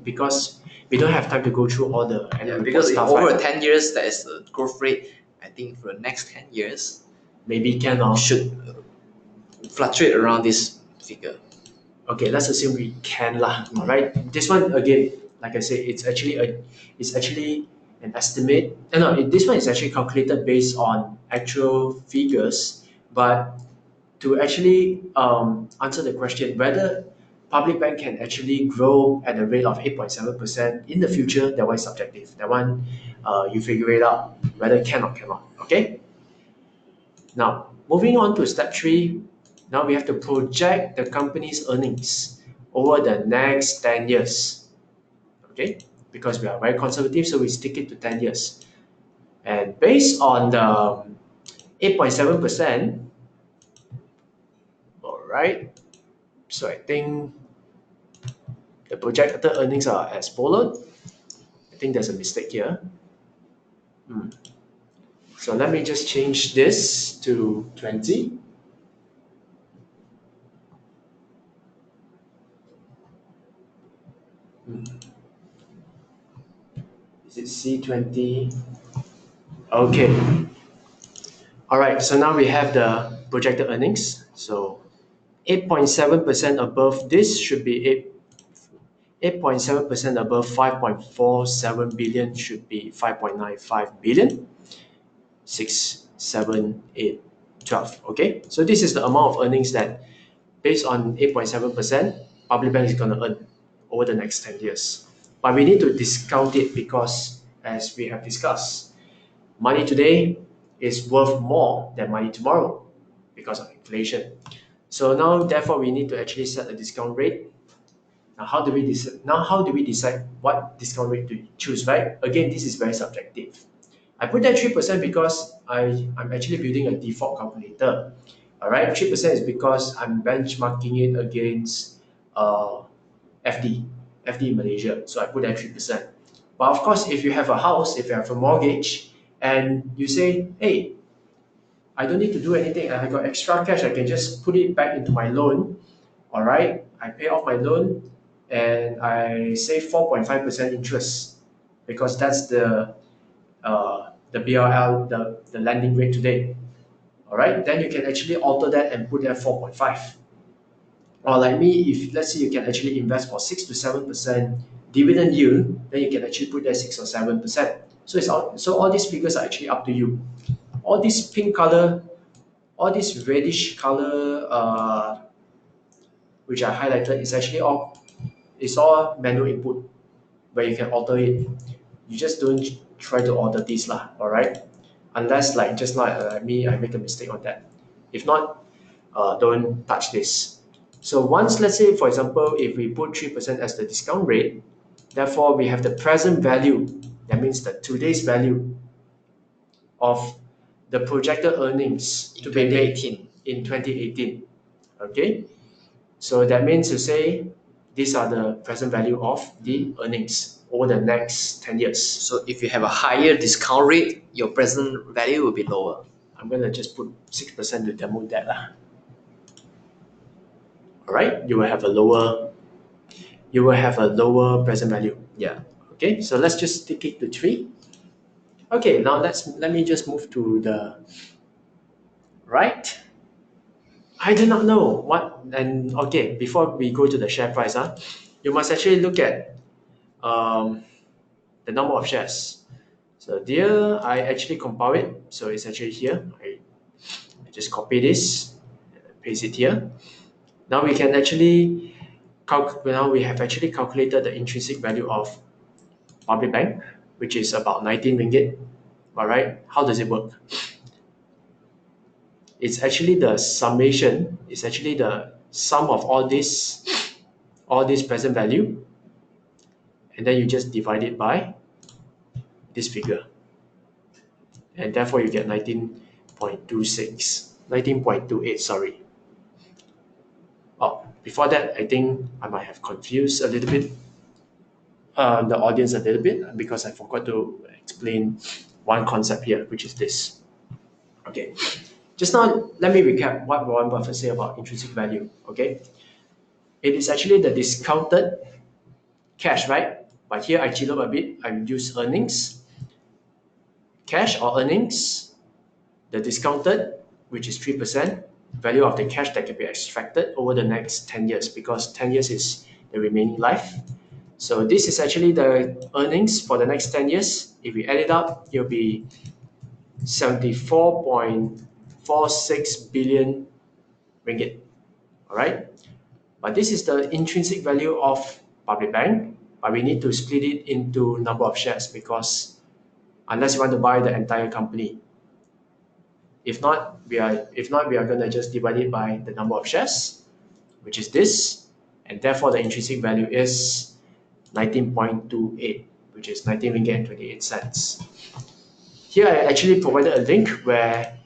because we don't have time to go through all the annual report because stuff, over right? 10 years, that is the growth rate. I think for the next 10 years, Maybe can should fluctuate around this figure. Okay, let's assume we can lah. All right, this one again, like I said, it's actually an estimate. No, this one is actually calculated based on actual figures, but to actually answer the question whether public bank can actually grow at a rate of 8.7% in the future, that one is subjective. That one, you figure it out whether can or cannot. Okay. Now, moving on to step 3, now we have to project the company's earnings over the next 10 years. Okay, because we are very conservative, so we stick it to 10 years. And based on the 8.7%, all right, so I think the projected earnings are as follows. I think there's a mistake here. So let me just change this to 20. Is it C20? Okay. All right, so now we have the projected earnings. So 8.7% above this should be 8.7% above 5.47 billion should be 5.95 billion. 6, 7, 8, 12. Okay, so this is the amount of earnings that, based on 8.7%, public bank is going to earn over the next 10 years. But we need to discount it because, as we have discussed, money today is worth more than money tomorrow because of inflation. So now, therefore, we need to actually set a discount rate. Now, how do we decide what discount rate to choose, right? Again, this is very subjective. I put that 3% because I'm actually building a default calculator. All right, 3% is because I'm benchmarking it against FD in Malaysia. So I put that 3%. But of course, if you have a house, if you have a mortgage, and you say, hey, I don't need to do anything, I got extra cash, I can just put it back into my loan. All right, I pay off my loan and I save 4.5% interest because that's the BRL, the lending rate today. All right, then you can actually alter that and put that 4.5. Or like me, if let's say you can actually invest for 6 to 7% dividend yield, then you can actually put that 6 or 7%. So all these figures are actually up to you. All this pink color, all this reddish color, which I highlighted, is actually all manual input where you can alter it. You just don't try to alter this lah, all right? Unless like just like me, I make a mistake on that. If not, don't touch this. So once, let's say, for example, if we put 3% as the discount rate, therefore we have the present value, that means the today's value of the projected earnings to be made in 2018. Okay, so that means to say these are the present value of the earnings over the next 10 years. So if you have a higher discount rate, your present value will be lower. I'm going to just put 6% to demo that. All right, you will have a lower present value. Yeah. Okay, so let's just stick it to 3. Okay, now let me just move to the right. I do not know what, and okay, before we go to the share price, you must actually look at the number of shares. So here I actually compile it. So it's actually here. I just copy this, paste it here. Now we can actually now we have actually calculated the intrinsic value of public bank, which is about 19 ringgit. All right, how does it work? It's actually the summation. It's actually the sum of all this present value, and then you just divide it by this figure, and therefore you get 19.28, sorry. Oh, before that, I think I might have confused a little bit the audience a little bit, because I forgot to explain one concept here, which is this. Okay, just now let me recap what Warren Buffett said about intrinsic value. Okay, it is actually the discounted cash, right? But here I chill up a bit. I use earnings, cash or earnings, the discounted, which is 3%, value of the cash that can be extracted over the next 10 years, because 10 years is the remaining life. So this is actually the earnings for the next 10 years. If we add it up, it'll be 74.46 billion ringgit. All right. But this is the intrinsic value of public bank, but we need to split it into number of shares, because unless you want to buy the entire company, if not, we are gonna just divide it by the number of shares, which is this, and therefore the intrinsic value is 19.28, which is 19 ringgit and 28 cents. Here I actually provided a link where,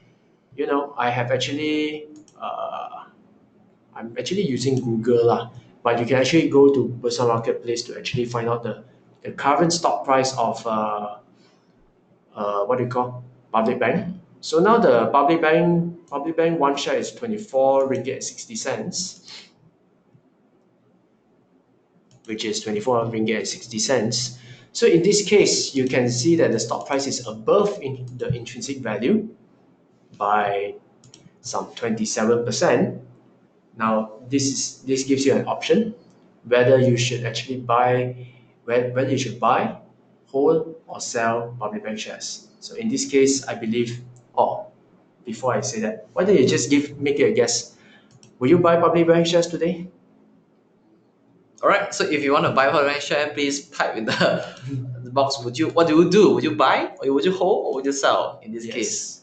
I have actually I'm actually using Google but you can actually go to Bursa Marketplace to actually find out the current stock price of what do you call public bank. So now the public bank one share is 24 ringgit and 60 cents, which is 24 ringgit and 60 cents. So in this case, you can see that the stock price is above the intrinsic value by some 27%. Now this gives you an option whether you should actually whether you should buy, hold, or sell public bank shares. So in this case, I believe, before I say that, why don't you just make it a guess? Will you buy public bank shares today? All right. So if you want to buy public share, please type in the box. What do you do? Would you buy, or would you hold, or would you sell? In this case,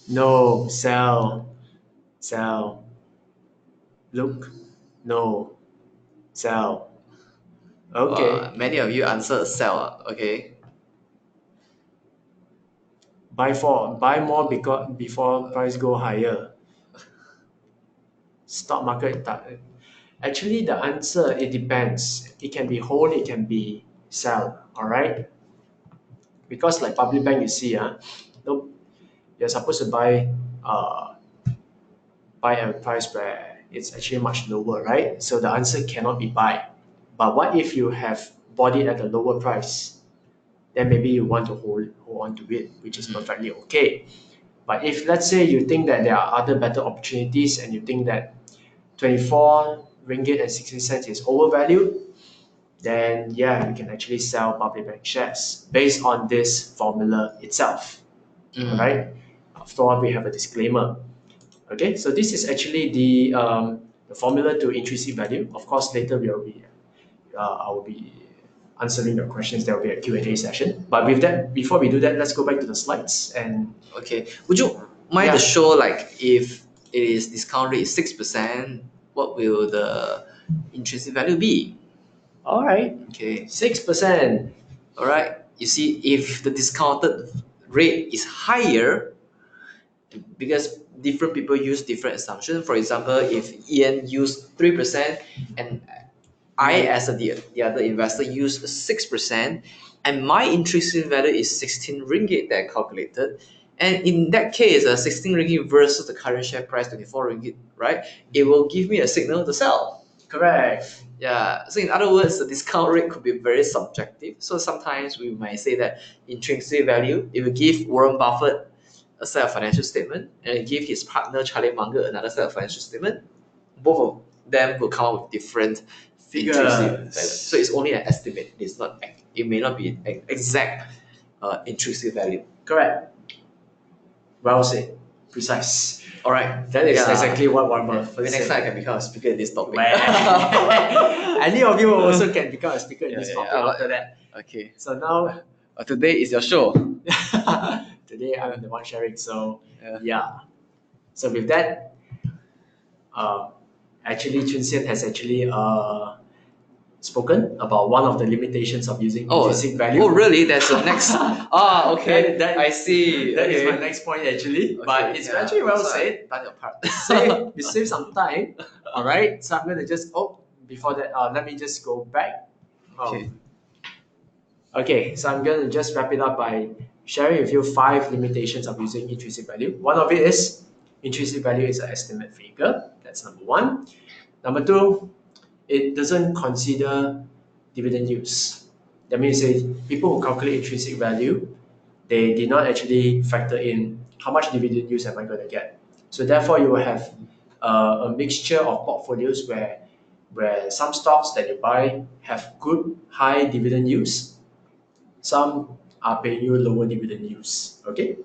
no, sell. Look, no, sell. Okay. Many of you answered sell. Okay. Buy more because before price go higher. Stock market. Actually, the answer, it depends. It can be hold, it can be sell. All right. Because like public bank, you see, no, you're supposed to buy at a price where it's actually much lower, right? So the answer cannot be buy. But what if you have bought it at a lower price? Then maybe you want to hold on to it, which is perfectly okay. But if, let's say, you think that there are other better opportunities and you think that 24 ringgit and 60 cents is overvalued, then yeah, you can actually sell public bank shares based on this formula itself. All right. After all, we have a disclaimer. Okay, so this is actually the formula to intrinsic value. Of course, later I will be answering your questions. There will be a Q&A session. But with that, before we do that, let's go back to the slides. And okay, would you mind to show, like, if it is discount rate is 6%, what will the intrinsic value be? All right. Okay. 6%. All right. You see, if the discounted rate is higher, because different people use different assumptions. For example, if Ian used 3% and I, as the other investor, use 6%, and my intrinsic value is 16 ringgit that I calculated. And in that case, 16 ringgit versus the current share price, 24 ringgit, right? It will give me a signal to sell. Correct. Yeah. So in other words, the discount rate could be very subjective. So sometimes we might say that intrinsic value, it will give Warren Buffett a set of financial statement and give his partner Charlie Munger another set of financial statement. Both of them will come up with different intrinsic value. So it's only an estimate. It's not. It may not be an exact intrinsic value. Correct. Well said. Precise. All right. That is exactly what Warren Buffett Maybe next said. time I can become a speaker in this topic. Any of you also can become a speaker in this topic after that. Okay. So now, today is your show. today I'm the one sharing. So yeah. So with that, actually Chun Sian has actually spoken about one of the limitations of using intrinsic value. Oh, really? That's the next. Okay. I see. That is my next point actually. But it's actually well said. Done your part. We save some time. All right. So I'm going to just, before that, let me just go back. Okay. Okay, so I'm going to just wrap it up by sharing with you 5 limitations of using intrinsic value. One of it is intrinsic value is an estimate figure. That's number 1. Number 2, it doesn't consider dividend use. That means people who calculate intrinsic value, they did not actually factor in how much dividend use am I going to get. So therefore, you will have a mixture of portfolios where some stocks that you buy have good high dividend use. Some are paying you lower dividend use. Okay,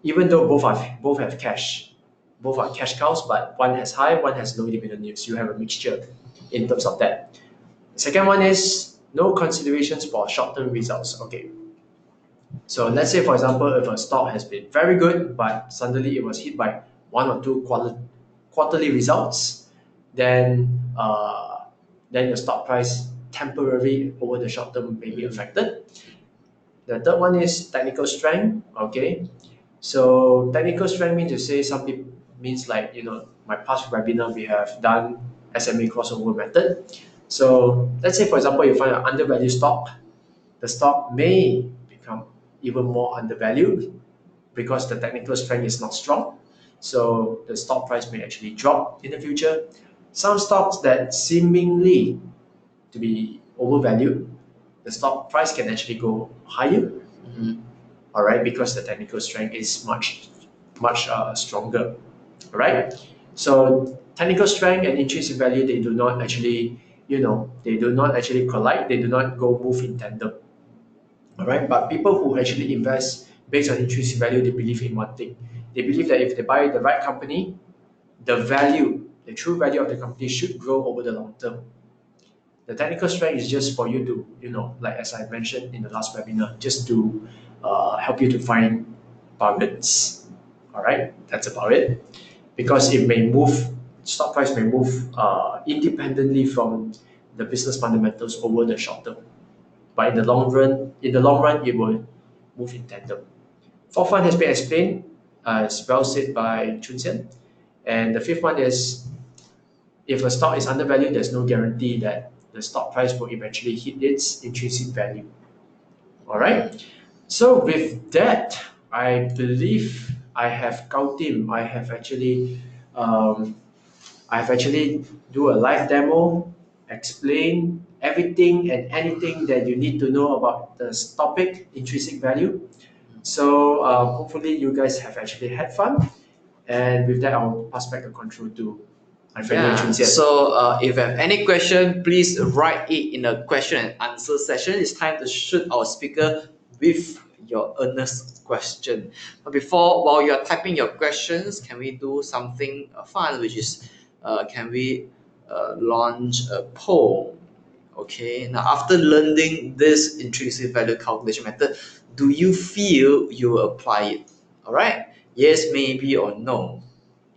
even though both have cash, both are cash cows, but one has high, one has low dividend use. You have a mixture in terms of that. The second one is no considerations for short-term results. Okay, so let's say for example, if a stock has been very good, but suddenly it was hit by 1 or 2 quarterly results, then the stock price temporarily over the short term may be affected. The third one is technical strength. Okay, so technical strength means to say some people means like my past webinar we have done SMA crossover method. So let's say for example you find an undervalued stock, the stock may become even more undervalued because the technical strength is not strong. So the stock price may actually drop in the future. Some stocks that seemingly to be overvalued, the stock price can actually go higher. All right, because the technical strength is much stronger. All right, so technical strength and intrinsic value, they do not actually collide. They do not move in tandem. All right, but people who actually invest based on intrinsic value, they believe in one thing. They believe that if they buy the right company, the true value of the company should grow over the long term. The technical strength is just for you to, like as I mentioned in the last webinar, just to help you to find bargains. All right, that's about it. Because it may move, stock price may move independently from the business fundamentals over the short term. But in the long run, it will move in tandem. Fourth one has been explained, as well said by Chun Sian. And the fifth one is, if a stock is undervalued, there's no guarantee that the stock price will eventually hit its intrinsic value. All right. So with that, I believe I have Kautim. I have actually do a live demo, explain everything and anything that you need to know about this topic, intrinsic value. So hopefully you guys have actually had fun. And with that, I'll pass back the control to my friend Chun Sian. So if you have any question, please write it in the question and answer session. It's time to shoot our speaker with your earnest question. But while you're typing your questions, can we do something fun, which is can we launch a poll? Okay, now after learning this intrinsic value calculation method, do you feel you will apply it? All right, yes, maybe, or no.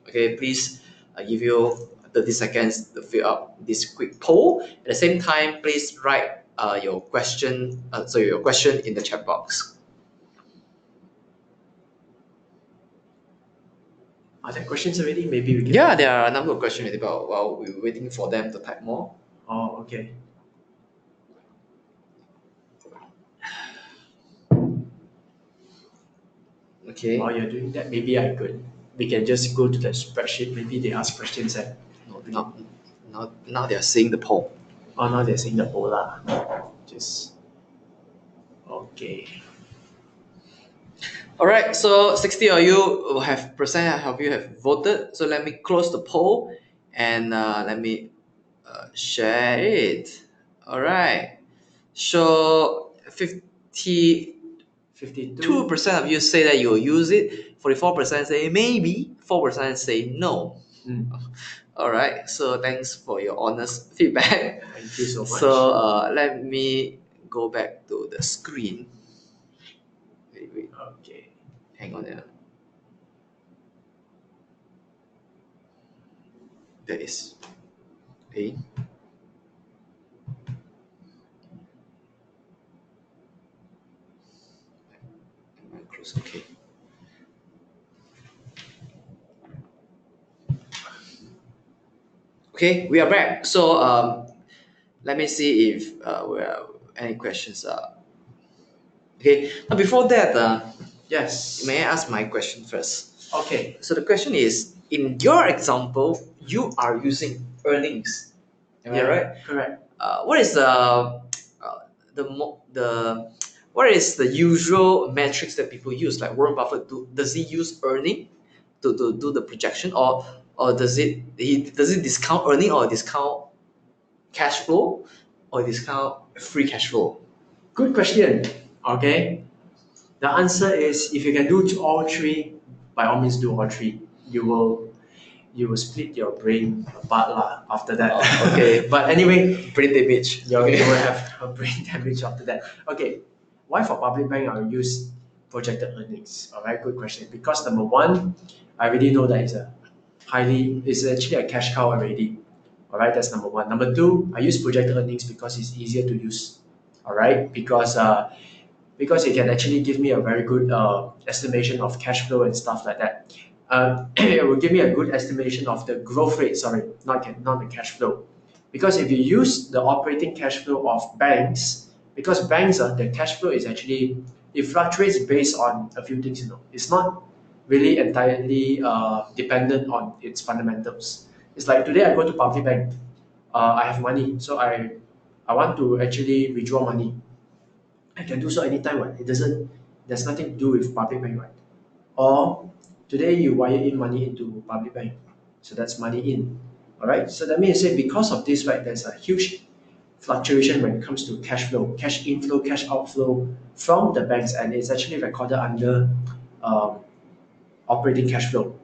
Okay, please give you 30 seconds to fill up this quick poll. At the same time, please write your question in the chat box. Are there questions already? Maybe we can. Yeah, there are a number of questions already, but while we're waiting for them to type more. Oh, okay. Okay. While you're doing that, maybe we can just go to the spreadsheet. Maybe they ask questions and Now they're seeing the poll. oh, now they're saying the whole lah. Just okay. All right, so 60 of you have voted. So let me close the poll and let me share it. All right. So 52% 52. of you say that you will use it. 44% say maybe. 4% say no. All right. So thanks for your honest feedback. Thank you so much. So let me go back to the screen. Wait. Okay. Hang on. That is A. Close. Okay. Okay, we are back. So let me see if any questions are. Okay. Now before that, Yes. may I ask my question first? Okay. So the question is, in your example, you are using earnings. Am I right? Correct. What is what is the usual metrics that people use? Like Warren Buffett, does he use earning to do the projection, or does it discount earning, or discount cash flow, or discount free cash flow? Good question. Okay. The answer is if you can do all three, by all means do all three. You will split your brain apart lah after that. Oh, okay. But anyway, Brain damage. you will have a brain damage after that. Okay. Why for public bank I will use projected earnings? Alright, good question. Because number one, I already know that it's actually a cash cow already. Alright, that's number one. Number two, I use projected earnings because it's easier to use. Alright, because it can actually give me a very good estimation of cash flow and stuff like that. It will give me a good estimation of the growth rate, not the cash flow. Because if you use the operating cash flow of banks, because banks, the cash flow is actually, it fluctuates based on a few things, It's not really entirely dependent on its fundamentals. It's like today I go to public bank, I have money, so I want to actually withdraw money. I can do so anytime, right? There's nothing to do with public bank, right? Or today you wire in money into public bank, so that's money in. All right. So that means because of this, right? There's a huge fluctuation when it comes to cash flow, cash inflow, cash outflow from the banks, and it's actually recorded under um, operating cash flow.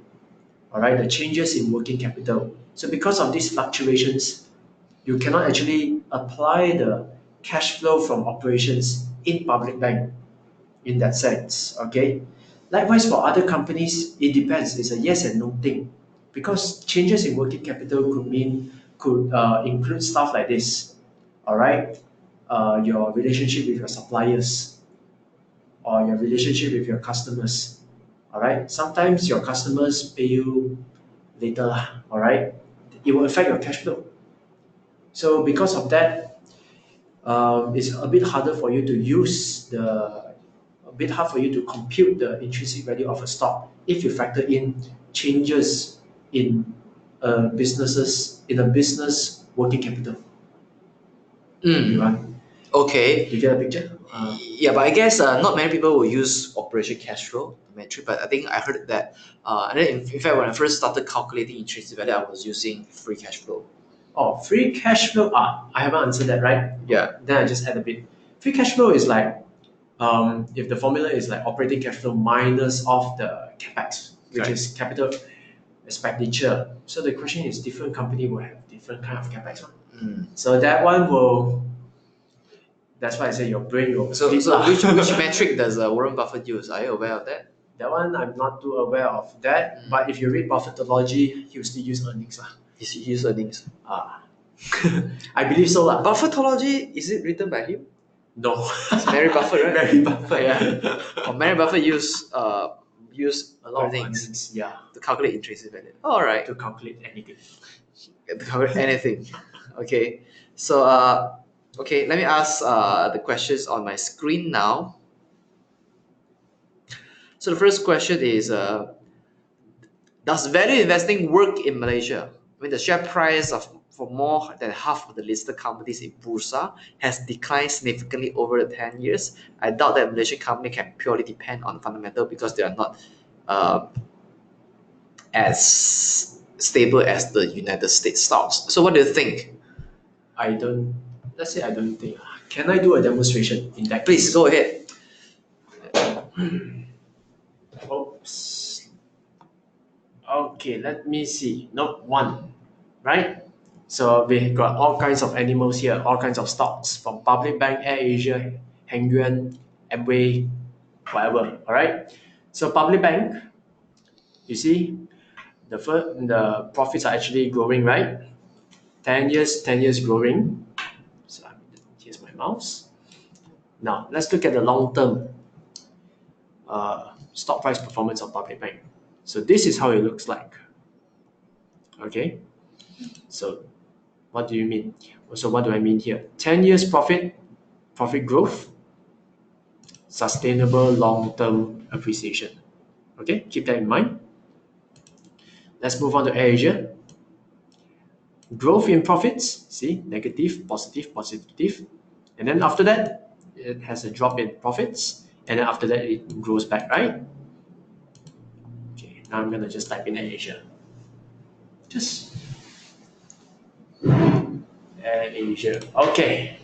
All right. The changes in working capital. So because of these fluctuations, you cannot actually apply the cash flow from operations in public bank in that sense. Okay. Likewise, for other companies, it depends. It's a yes and no thing, because changes in working capital could include stuff like this. All right, your relationship with your suppliers or your relationship with your customers. All right, sometimes your customers pay you later lah. All right, it will affect your cash flow. So because of that, it's a bit harder for you to a bit hard for you to compute the intrinsic value of a stock if you factor in changes in a business working capital. Everyone, Okay. you get a picture? Yeah, but I guess not many people will use operation cash flow metric. But I think I heard that. And then in fact, when I first started calculating intrinsic value, I was using free cash flow. Oh, free cash flow. I haven't answered that, right? Yeah. Then I just add a bit. Free cash flow is like, if the formula is like operating cash flow minus off the capex, which Right. is capital expenditure. So the question is, different company will have different kind of capex. So that one will. That's why I say your brain will. So flip lah. which metric does Warren Buffett use? Are you aware of that? That one I'm not too aware of that. But if you read Buffettology, he will still use earnings lah. He use earnings. I believe so lah. Buffettology, is it written by him? No. It's Mary Buffett, right? Mary Buffett, yeah. Mary Buffett use A lot of earnings earnings, yeah, to calculate intrinsic value. All right. to calculate anything. To calculate anything. Okay. So okay, let me ask the questions on my screen now. So the first question is does value investing work in Malaysia? When the share price of for more than half of the listed companies in Bursa has declined significantly over the 10 years, I doubt that Malaysian company can purely depend on fundamental because they are not as stable as the United States stocks. So what do you think? Let's say I don't think. Can I do a demonstration in that Please case? go ahead. Oops. Okay, let me see. Note 1, right? So we got all kinds of animals here, all kinds of stocks from Public Bank, Air Asia, Heng Yuan, Amway, whatever. All right. So Public Bank, you see, the profits are actually growing, right? 10 years growing. So here's my mouse. Now let's look at the long term stock price performance of Public Bank. So this is how it looks like. Okay. So what do you mean? So what do I mean here? 10 years profit growth, sustainable long-term appreciation. Okay, keep that in mind. Let's move on to Asia. Growth in profits, see, negative, positive, positive. And then after that, it has a drop in profits. And then after that, it grows back, right? Okay, now I'm going to just type in Asia. Just Asia. Okay.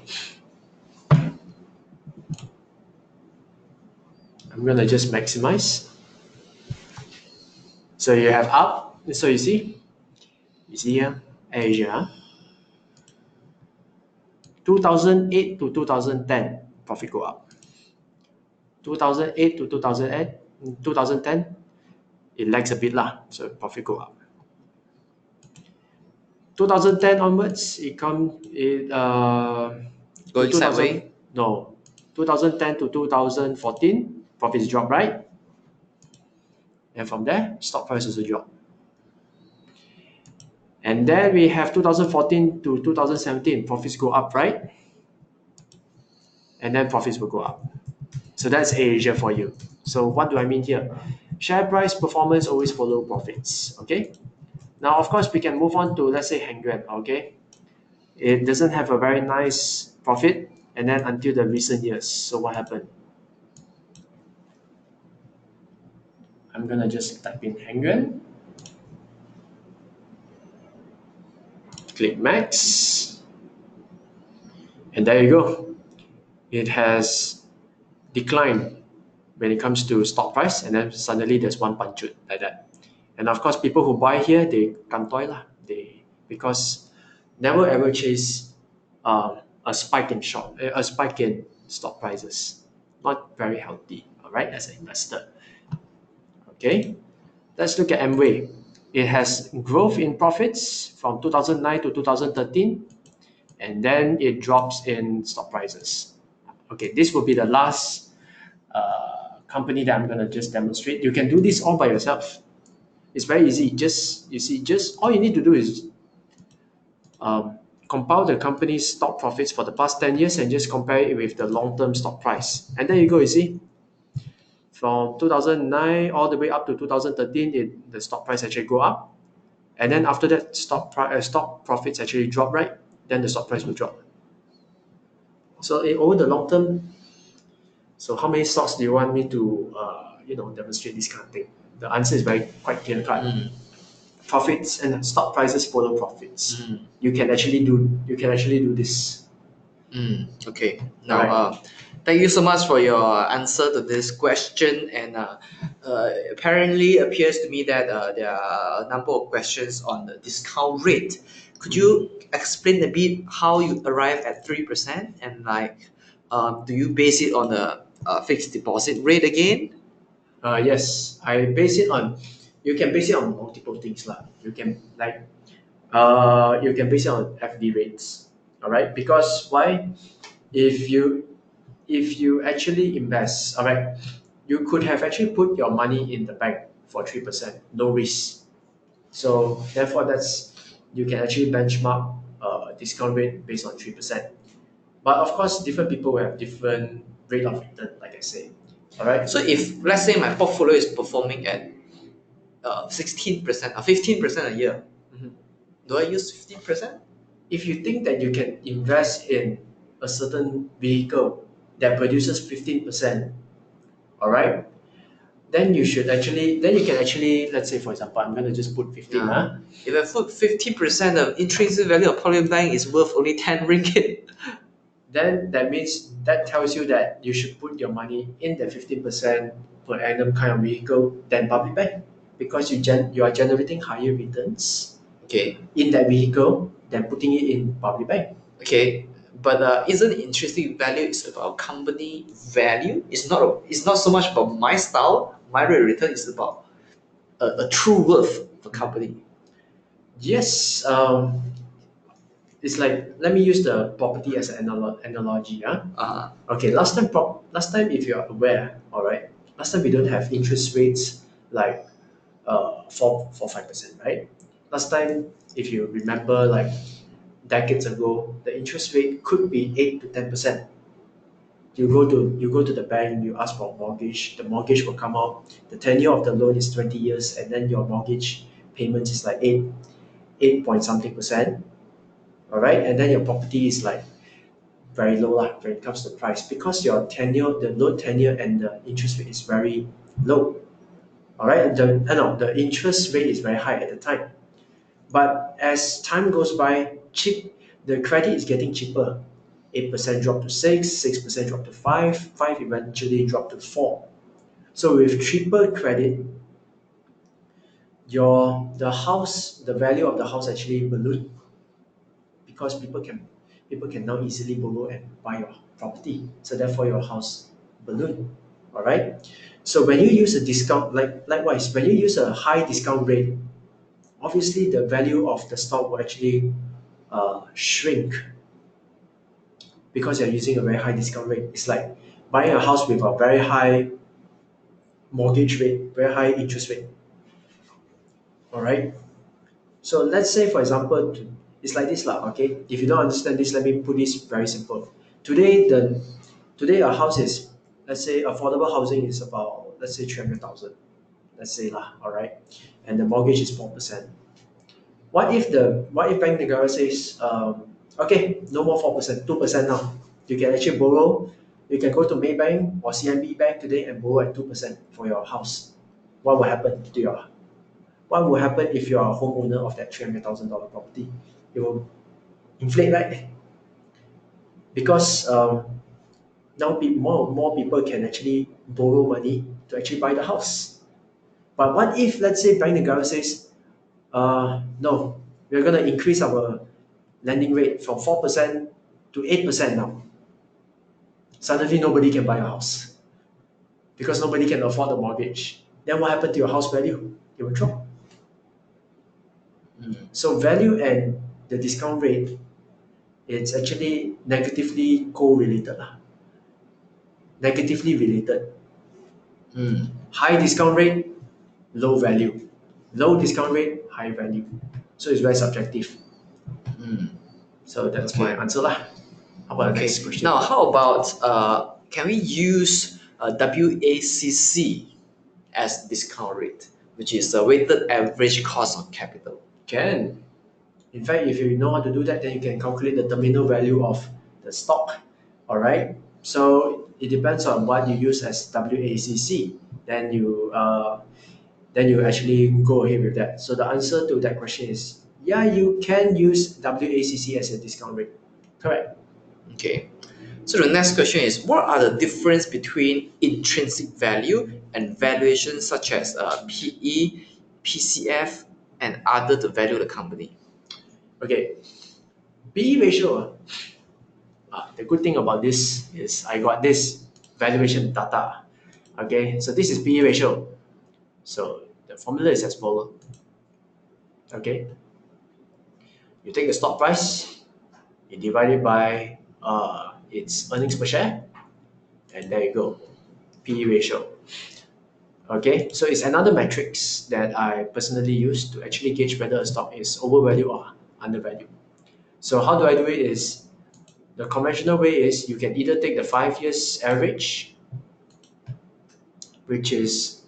I'm going to just maximize. So you have up. So you see here, Asia. 2008 to 2010, profit go up. 2008 to 2010, it lags a bit lah, so profit go up. 2010 onwards, Going sideways? No, 2010 to 2014, profits drop, right? And from there, stock prices will drop. And then we have 2014 to 2017, profits go up, right? And then profits will go up. So that's Asia for you. So what do I mean here? Share price performance always follow profits. Okay. Now, of course, we can move on to, let's say, Heng Yuan. Okay. It doesn't have a very nice profit, and then until the recent years. So what happened? I'm gonna just type in Heng Yuan. Click max. And there you go. It has declined when it comes to stock price, and then suddenly there's one punch like that. And of course, people who buy here, they kantoi lah. Because never ever chase a spike in stock prices. Not very healthy, all right, as an investor. Okay, let's look at Amway. It has growth in profits from 2009 to 2013, and then it drops in stock prices. Okay, this will be the last company that I'm gonna just demonstrate. You can do this all by yourself. It's very easy. Just all you need to do is compile the company's stock profits for the past 10 years and just compare it with the long-term stock price. And there you go, you see. From 2009 all the way up to 2013, the stock price actually go up. And then after that, stock profits actually drop, right? Then the stock price will drop. So over the long term, so how many stocks do you want me to demonstrate this kind of thing? The answer is quite clear cut. Profits and stock prices follow profits. You can actually do this. Okay. Now, Right. Thank you so much for your answer to this question. And apparently, appears to me that there are a number of questions on the discount rate. Could you explain a bit how you arrive at 3%, and do you base it on a fixed deposit rate again? Yes, you can base it on multiple things lah. You can base it on FD rates. All right, because why? If you actually invest, all right, you could have actually put your money in the bank for 3%, no risk. So therefore, you can actually benchmark discount rate based on 3%. But of course, different people will have different rate of return, like I say. All right. So if let's say my portfolio is performing at 16% or 15% a year, Mhm. do I use 15%? If you think that you can invest in a certain vehicle that produces 15%, all right, then you can actually, let's say for example, I'm going to just put 15. Yeah. If I put 50% of intrinsic value of Polybank is worth only 10 ringgit, Then that tells you that you should put your money in the 15% per annum kind of vehicle than public bank, because you are generating higher returns okay, in that vehicle than putting it in public bank. okay, but isn't intrinsic value is about company value? It's not so much about my style. My rate of return is about a true worth of a company. Yes, it's like, let me use the property as an analogy. Uh-huh. Okay, last time if you're aware, all right, last time we don't have interest rates like 5%, right? Last time, if you remember, like decades ago, the interest rate could be 8 to 10%. You go to the bank, you ask for a mortgage, the mortgage will come out. The tenure of the loan is 20 years, and then your mortgage payment is like 8 point something percent. All right, and then your property is like very low lah when it comes to price, because your tenure, the loan tenure and the interest rate is very low. All right, the interest rate is very high at the time. But as time goes by, the credit is getting cheaper. 8% drop to 6, 6% drop to 5, 5 eventually drop to 4. So with cheaper credit, the value of the house actually balloon, because people can now easily borrow and buy your property. So therefore your house balloon. All right. So when you use a discount, likewise, when you use a high discount rate, obviously the value of the stock will actually shrink, because you're using a very high discount rate. It's like buying a house with a very high mortgage rate, very high interest rate. All right. So let's say, for example, it's like this lah. Okay. If you don't understand this, let me put this very simple. Today, a house is, let's say, affordable housing is about, let's say, 300,000. Let's say lah. All right. And the mortgage is 4%. What if Bank Negara says, okay, no more 4%, 2% now. You can actually borrow. You can go to Maybank or CMB Bank today and borrow at 2% for your house. What will happen to your? What will happen if you are a homeowner of that $300,000 property? It will inflate, right? Because now more people can actually borrow money to actually buy the house. But what if, let's say, Bank Negara says, no, we're going to increase our lending rate from 4% to 8% now. Suddenly, nobody can buy a house because nobody can afford the mortgage. Then what happened to your house value? It will drop. So value and the discount rate, it's actually negatively correlated. Negatively related. High discount rate, low value. Low discount rate, high value. So it's very subjective. So that's my answer lah. How about the next question? Now, how about can we use WACC as discount rate, which is the weighted average cost of capital? Can. In fact, if you know how to do that, then you can calculate the terminal value of the stock. All right. So it depends on what you use as WACC. Then you actually go ahead with that. So the answer to that question is, yeah, you can use WACC as a discount rate. Correct. Okay. So the next question is, what are the difference between intrinsic value and valuations such as PE, PCF, and other to value the company? Okay. PE ratio. The good thing about this is I got this valuation data. Okay, so this is PE ratio. So the formula is as follows. Okay, you take the stock price, you divide it by its earnings per share, and there you go. PE ratio. Okay, so it's another metrics that I personally use to actually gauge whether a stock is overvalued or undervalued. So how do I do it is, the conventional way is you can either take the 5 years average, which is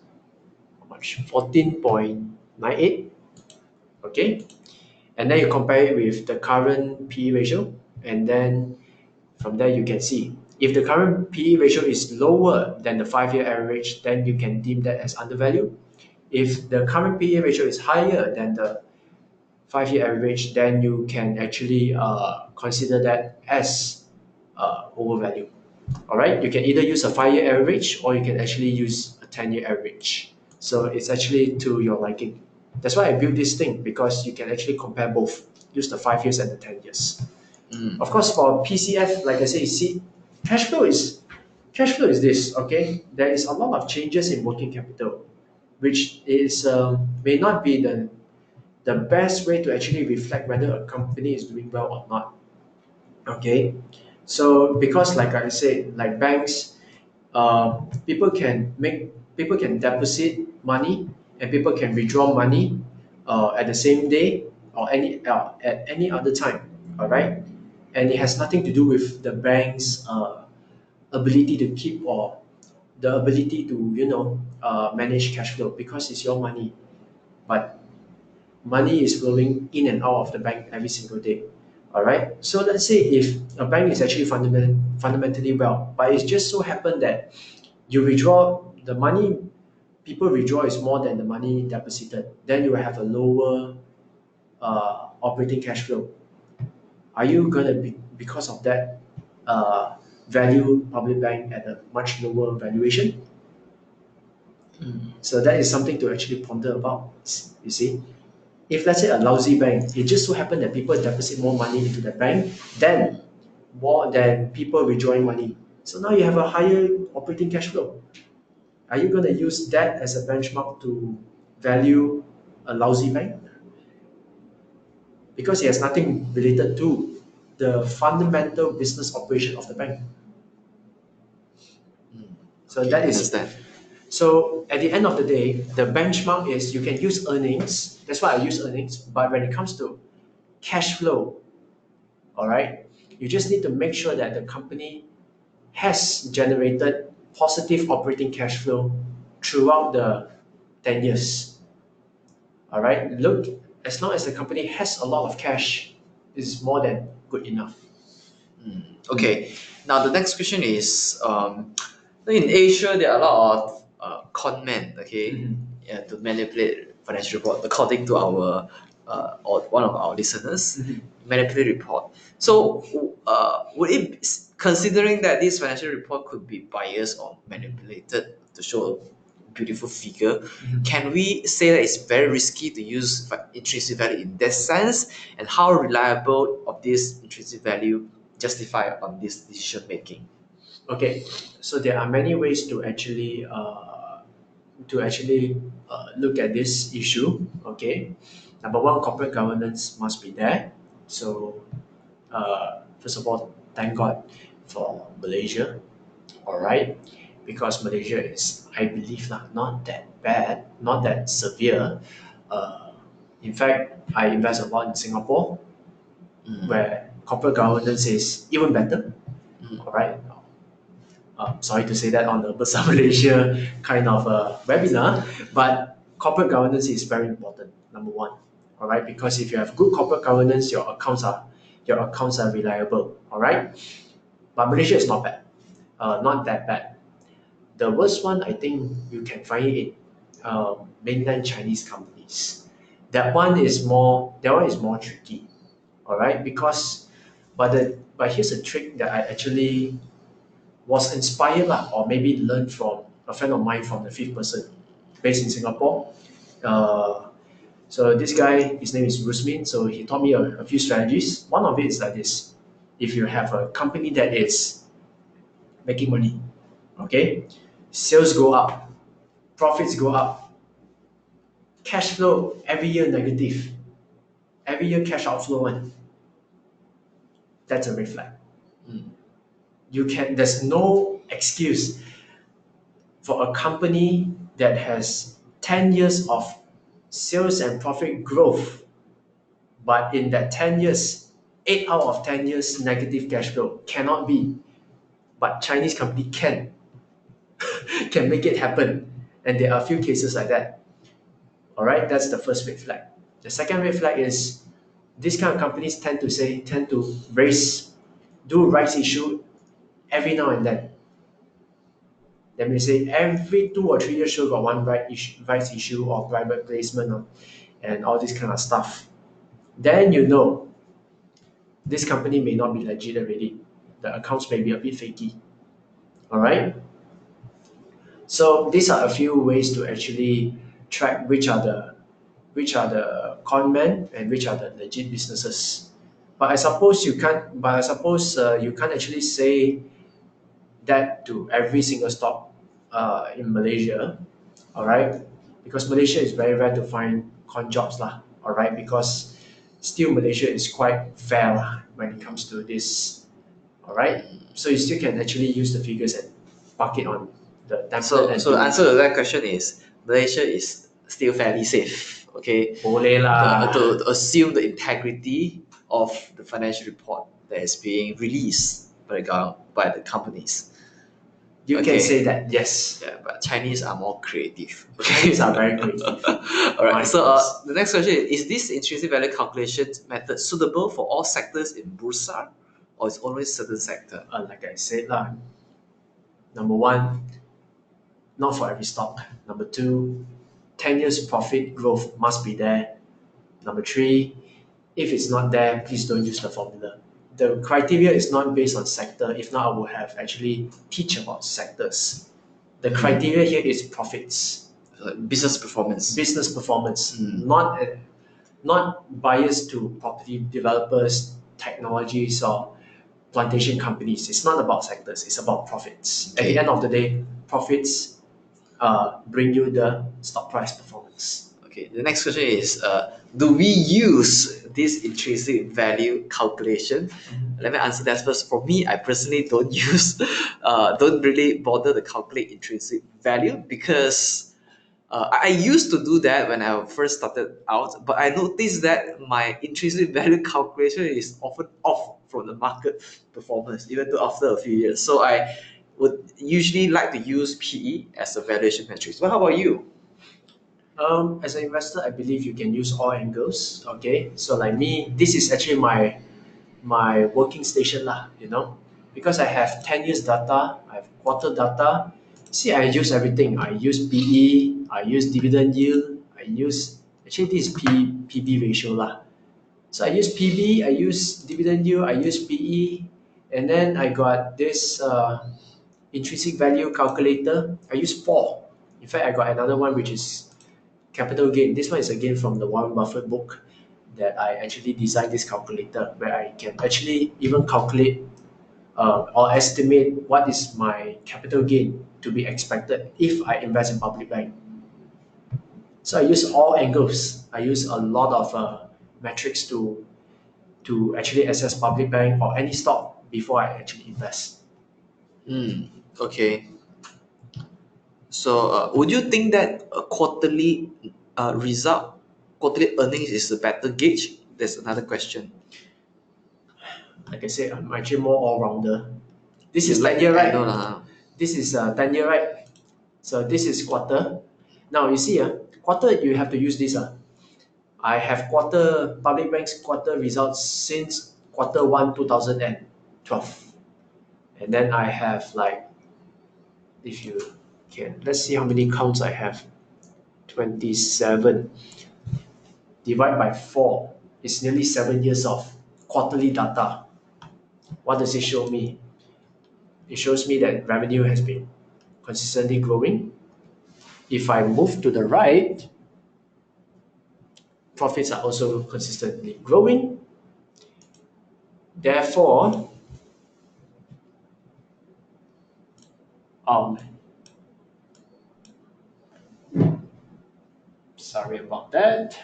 how much? 14.98, okay? And then you compare it with the current PE ratio, and then from there you can see if the current PE ratio is lower than the 5-year average, then you can deem that as undervalued. If the current PE ratio is higher than the 5-year average, then you can actually consider that as overvalued. All right, you can either use a 5-year average or you can actually use a 10-year average. So it's actually to your liking. That's why I built this thing, because you can actually compare both, use the 5 years and the 10 years. Of course, for PCF, like I say, see, cash flow is this, okay? There is a lot of changes in working capital, which is may not be the best way to actually reflect whether a company is doing well or not. Okay, so because like I said, like banks, people can deposit money and people can withdraw money at the same day or at any other time. All right, and it has nothing to do with the bank's ability to keep or the ability to manage cash flow, because it's your money, but money is flowing in and out of the bank every single day. All right. So let's say if a bank is actually fundamentally well, but it's just so happened that you withdraw the money, people withdraw is more than the money deposited, then you will have a lower operating cash flow. Are you gonna be, because of that, value public bank at a much lower valuation? So that is something to actually ponder about. You see, if let's say a lousy bank, it just so happened that people deposit more money into the bank than more than people withdrawing money. So now you have a higher operating cash flow. Are you going to use that as a benchmark to value a lousy bank? Because it has nothing related to the fundamental business operation of the bank. So Okay, that I is understand. So at the end of the day, the benchmark is you can use earnings. That's why I use earnings. But when it comes to cash flow, all right, you just need to make sure that the company has generated positive operating cash flow throughout the 10 years. All right, look, as long as the company has a lot of cash, is more than good enough. Okay, now the next question is in Asia there are a lot of con men, okay, yeah, to manipulate financial report according to our or one of our listeners manipulate report. So would it considering that this financial report could be biased or manipulated to show a beautiful figure, can we say that it's very risky to use intrinsic value in that sense, and how reliable of this intrinsic value justify on this decision making? Okay, so there are many ways to actually look at this issue. Okay, number one, corporate governance must be there. So first of all, thank God for Malaysia. All right, because Malaysia is, I believe, not that bad, not that severe. In fact, I invest a lot in Singapore, where corporate governance is even better. All right. Sorry to say that on the Besar Malaysia kind of webinar, but corporate governance is very important. Number one, all right, because if you have good corporate governance, your accounts are reliable. All right, but Malaysia is not bad, not that bad. The worst one, I think, you can find it in mainland Chinese companies. That one is more tricky. All right, because but here's a trick that I actually was inspired or maybe learned from a friend of mine from the fifth person based in Singapore. So this guy, his name is Rusmin. So he taught me a few strategies. One of it is like this: if you have a company that is making money, okay, sales go up, profits go up, cash flow every year negative, every year cash outflow one, that's a red flag. You can. There's no excuse. for a company that has 10 years of sales and profit growth, but in that 10 years, 8 out of 10 years negative cash flow cannot be, but Chinese company can can make it happen, and there are a few cases like that. All right, that's the first red flag. The second red flag is these kind of companies tend to do rights issue every now and then. Let me say every 2 or 3 years sure got one rights issue or private placement and all this kind of stuff. Then you know this company may not be legit already. The accounts may be a bit fakey. All right. So these are a few ways to actually track which are the con men and which are the legit businesses. But I suppose you can't. But I suppose you can't actually say that to every single stock in Malaysia, all right? Because Malaysia is very rare to find con jobs lah, all right? Because still Malaysia is quite fair lah when it comes to this, all right? So you still can actually use the figures and park it on the template. So the answer to that question is Malaysia is still fairly safe. Okay. Boleh lah. To assume the integrity of the financial report that is being released by the companies. You can say that, yes. Yeah, but Chinese are more creative. Chinese are very creative. All right. So the next question is this intrinsic value calculation method suitable for all sectors in Bursa, or is only certain sector? Like I said lah, number one, not for every stock. Number two, 10 years profit growth must be there. Number three, if it's not there, please don't use the formula. The criteria is not based on sector. If not, I would have actually teach about sectors. The criteria here is profits. Business performance. Business performance, not biased to property developers, technologies, or plantation companies. It's not about sectors. It's about profits. At the end of the day, profits bring you the stock price performance. Okay. The next question is: do we use this intrinsic value calculation? Let me answer that first. For me, I personally don't don't really bother to calculate intrinsic value because I used to do that when I first started out, but I noticed that my intrinsic value calculation is often off from the market performance, even though after a few years. So I would usually like to use PE as a valuation metric. But how about you? As an investor, I believe you can use all angles. Okay, so like me, this is actually my working station lah. Because I have 10 years data, I have quarter data. See, I use everything. I use PE, I use dividend yield, this is PB ratio lah. So I use PB, I use dividend yield, I use PE, and then I got this intrinsic value calculator. I use 4. In fact, I got another one which is capital gain. This one is again from the Warren Buffett book that I actually designed this calculator where I can actually even calculate or estimate what is my capital gain to be expected if I invest in public bank. So I use all angles. I use a lot of metrics to actually assess public bank or any stock before I actually invest. Okay. So would you think that a quarterly quarterly earnings is a better gauge? There's another question. Like I said, I'm actually more all-rounder. This is 10 year, right? This is 10 year, right? So this is quarter. Now you see, quarter you have to use this. I have public banks quarter results since quarter 1 2012. And then I have if you can, let's see how many counts I have. 27 divided by 4 is nearly 7 years of quarterly data. What does it show me? It shows me that revenue has been consistently growing. If I move to the right, profits are also consistently growing. Therefore, sorry about that.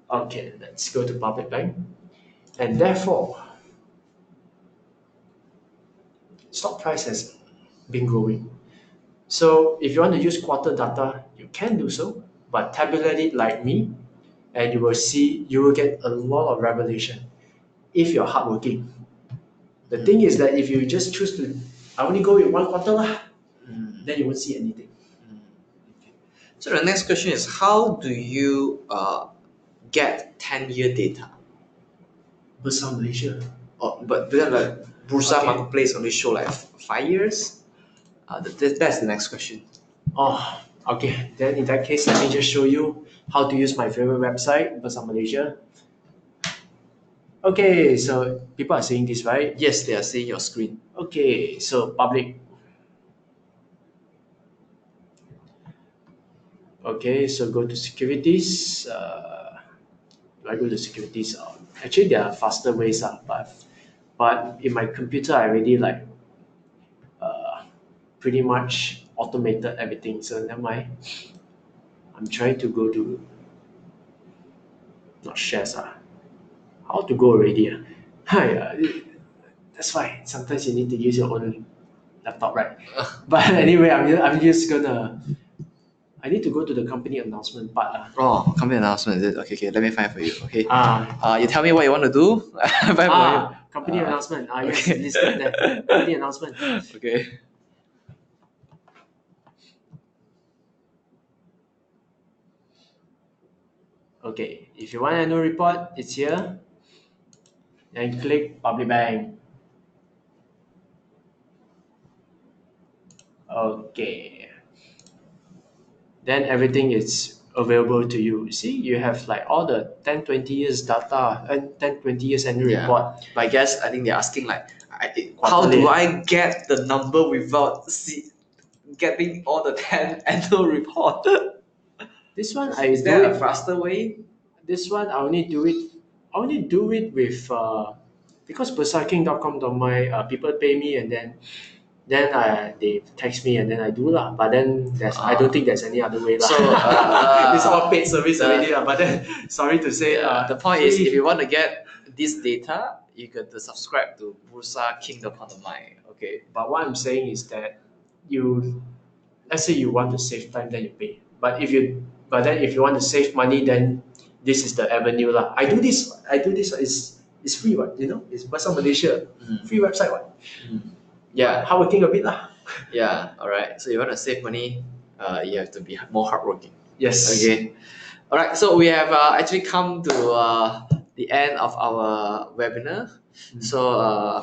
Okay, let's go to public bank. And therefore, stock price has been growing. So if you want to use quarter data, you can do so, but tabulate it like me, and you will get a lot of revelation if you're hardworking. The thing is that if you just choose to, I only go with one quarter lah, then you won't see anything. Okay. So the next question is, how do you get 10-year data? Bursa Malaysia. Oh, but then like Bursa Okay. Marketplace only show like 5 years. That's the next question. Oh, okay. Then in that case, let me just show you how to use my favorite website, Bursa Malaysia. Okay, so people are seeing this, right? Yes, they are seeing your screen. Okay, so public. Okay, so go to securities. I go to securities. Actually, there are faster ways, but in my computer, I already pretty much automated everything. So never mind. I'm trying to go to not shares. How to go already? Hi, that's fine. Sometimes you need to use your own laptop, right? But anyway, I'm just gonna. I need to go to the company announcement part. Oh, company announcement is it? Okay, okay. Let me find for you. Okay. Ah, You tell me what you want to do. I find for you. company announcement. Yes, okay. listed there. Company announcement. Okay. Okay, if you want annual report, it's here. Then click public bank. Okay. Then everything is available to you. See, you have like all the 10, 20 years data and 10, 20 years annual report. But I guess I think they're asking like, how do I get the number without getting all the 10 annual report? This one Is there a faster way? This one I only do it. I only do it with because bersaking.com.my people pay me, and then they text me, and then I do lah. But then I don't think there's any other way lah. So it's all paid service already lah. But then sorry to say, the point is, if you want to get this data, you got to subscribe to bursaking.com.my. Okay. But what I'm saying is that let's say you want to save time, then you pay. But then if you want to save money, then this is the avenue lah. I do this. It's free, what, you know? It's Bursa Malaysia, free website, what. Yeah. Hardworking a bit lah. Yeah. All right. So you want to save money, you have to be more hardworking. Yes. Okay. All right. So we have actually come to the end of our webinar. So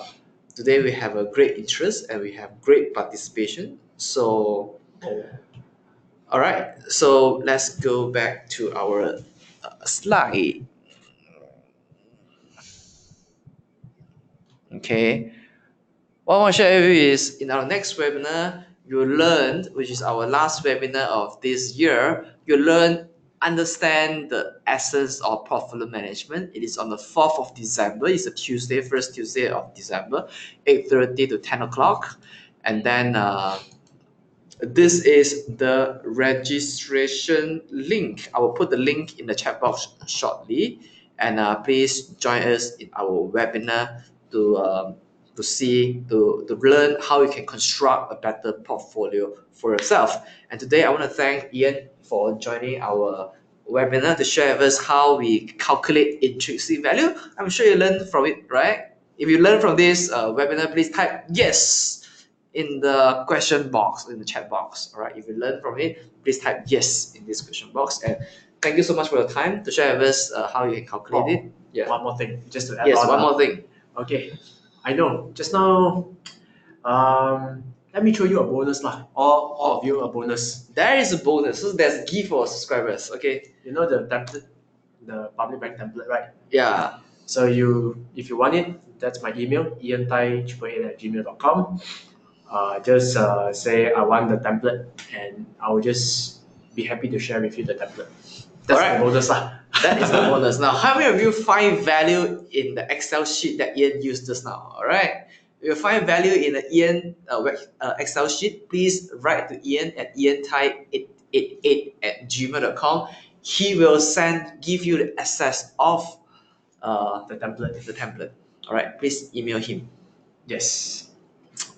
today we have a great interest and we have great participation. So, all right. So let's go back to our slide. Okay. What I want to share with you is in our next webinar, you learned, which is our last webinar of this year, you learn understand the essence of portfolio management. It is on the 4th of December. It's a Tuesday, first Tuesday of December, 8:30 to 10 o'clock. And then this is the registration link. I will put the link in the chat box shortly. And please join us in our webinar to learn how you can construct a better portfolio for yourself. And today I want to thank Ian for joining our webinar to share with us how we calculate intrinsic value. I'm sure you learned from it, right? If you learned from this webinar, please type yes in the question box, in the chat box. All right. If you learned from it, please type yes in this question box. And thank you so much for your time to share with us how you can calculate it. Yeah. One more thing, just to add yes, on. one more thing. Okay, I know. Just now, let me show you a bonus lah. All of you a bonus. There is a bonus. So there's a gift for subscribers. Okay. You know the template, the public bank template, right? Yeah. So if you want it, that's my email, iantai888@gmail.com. Just say I want the template, and I will just be happy to share with you the template. That's the bonus lah. That is the bonus. Now, how many of you find value in the Excel sheet that Ian used just now? All right. If you find value in the Ian Excel sheet, please write to Ian at iantai888@gmail.com. He will give you the access of The template. All right. Please email him. Yes.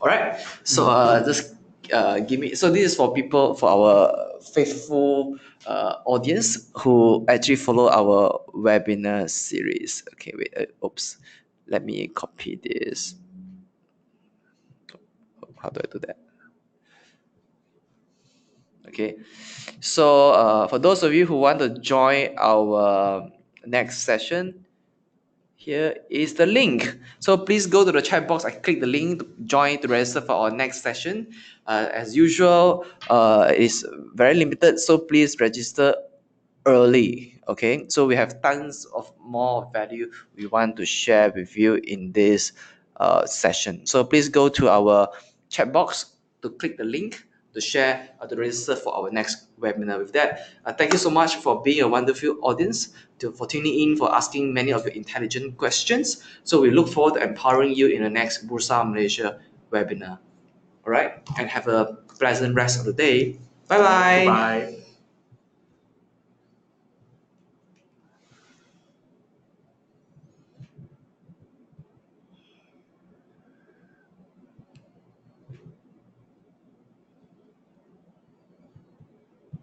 All right. So just give me. So this is for people, for our faithful audience who actually follow our webinar series. Okay, wait. Oops. Let me copy this. How do I do that? Okay. So for those of you who want to join our next session, here is the link. So please go to the chat box and click the link to join to register for our next session. As usual, it's very limited, so please register early. Okay, so we have tons of more value we want to share with you in this session. So please go to our chat box to click the link to share to register for our next webinar. With that, thank you so much for being a wonderful audience, for tuning in, for asking many of your intelligent questions. So we look forward to empowering you in the next Bursa Malaysia webinar. All right, and have a pleasant rest of the day. Bye bye. Goodbye.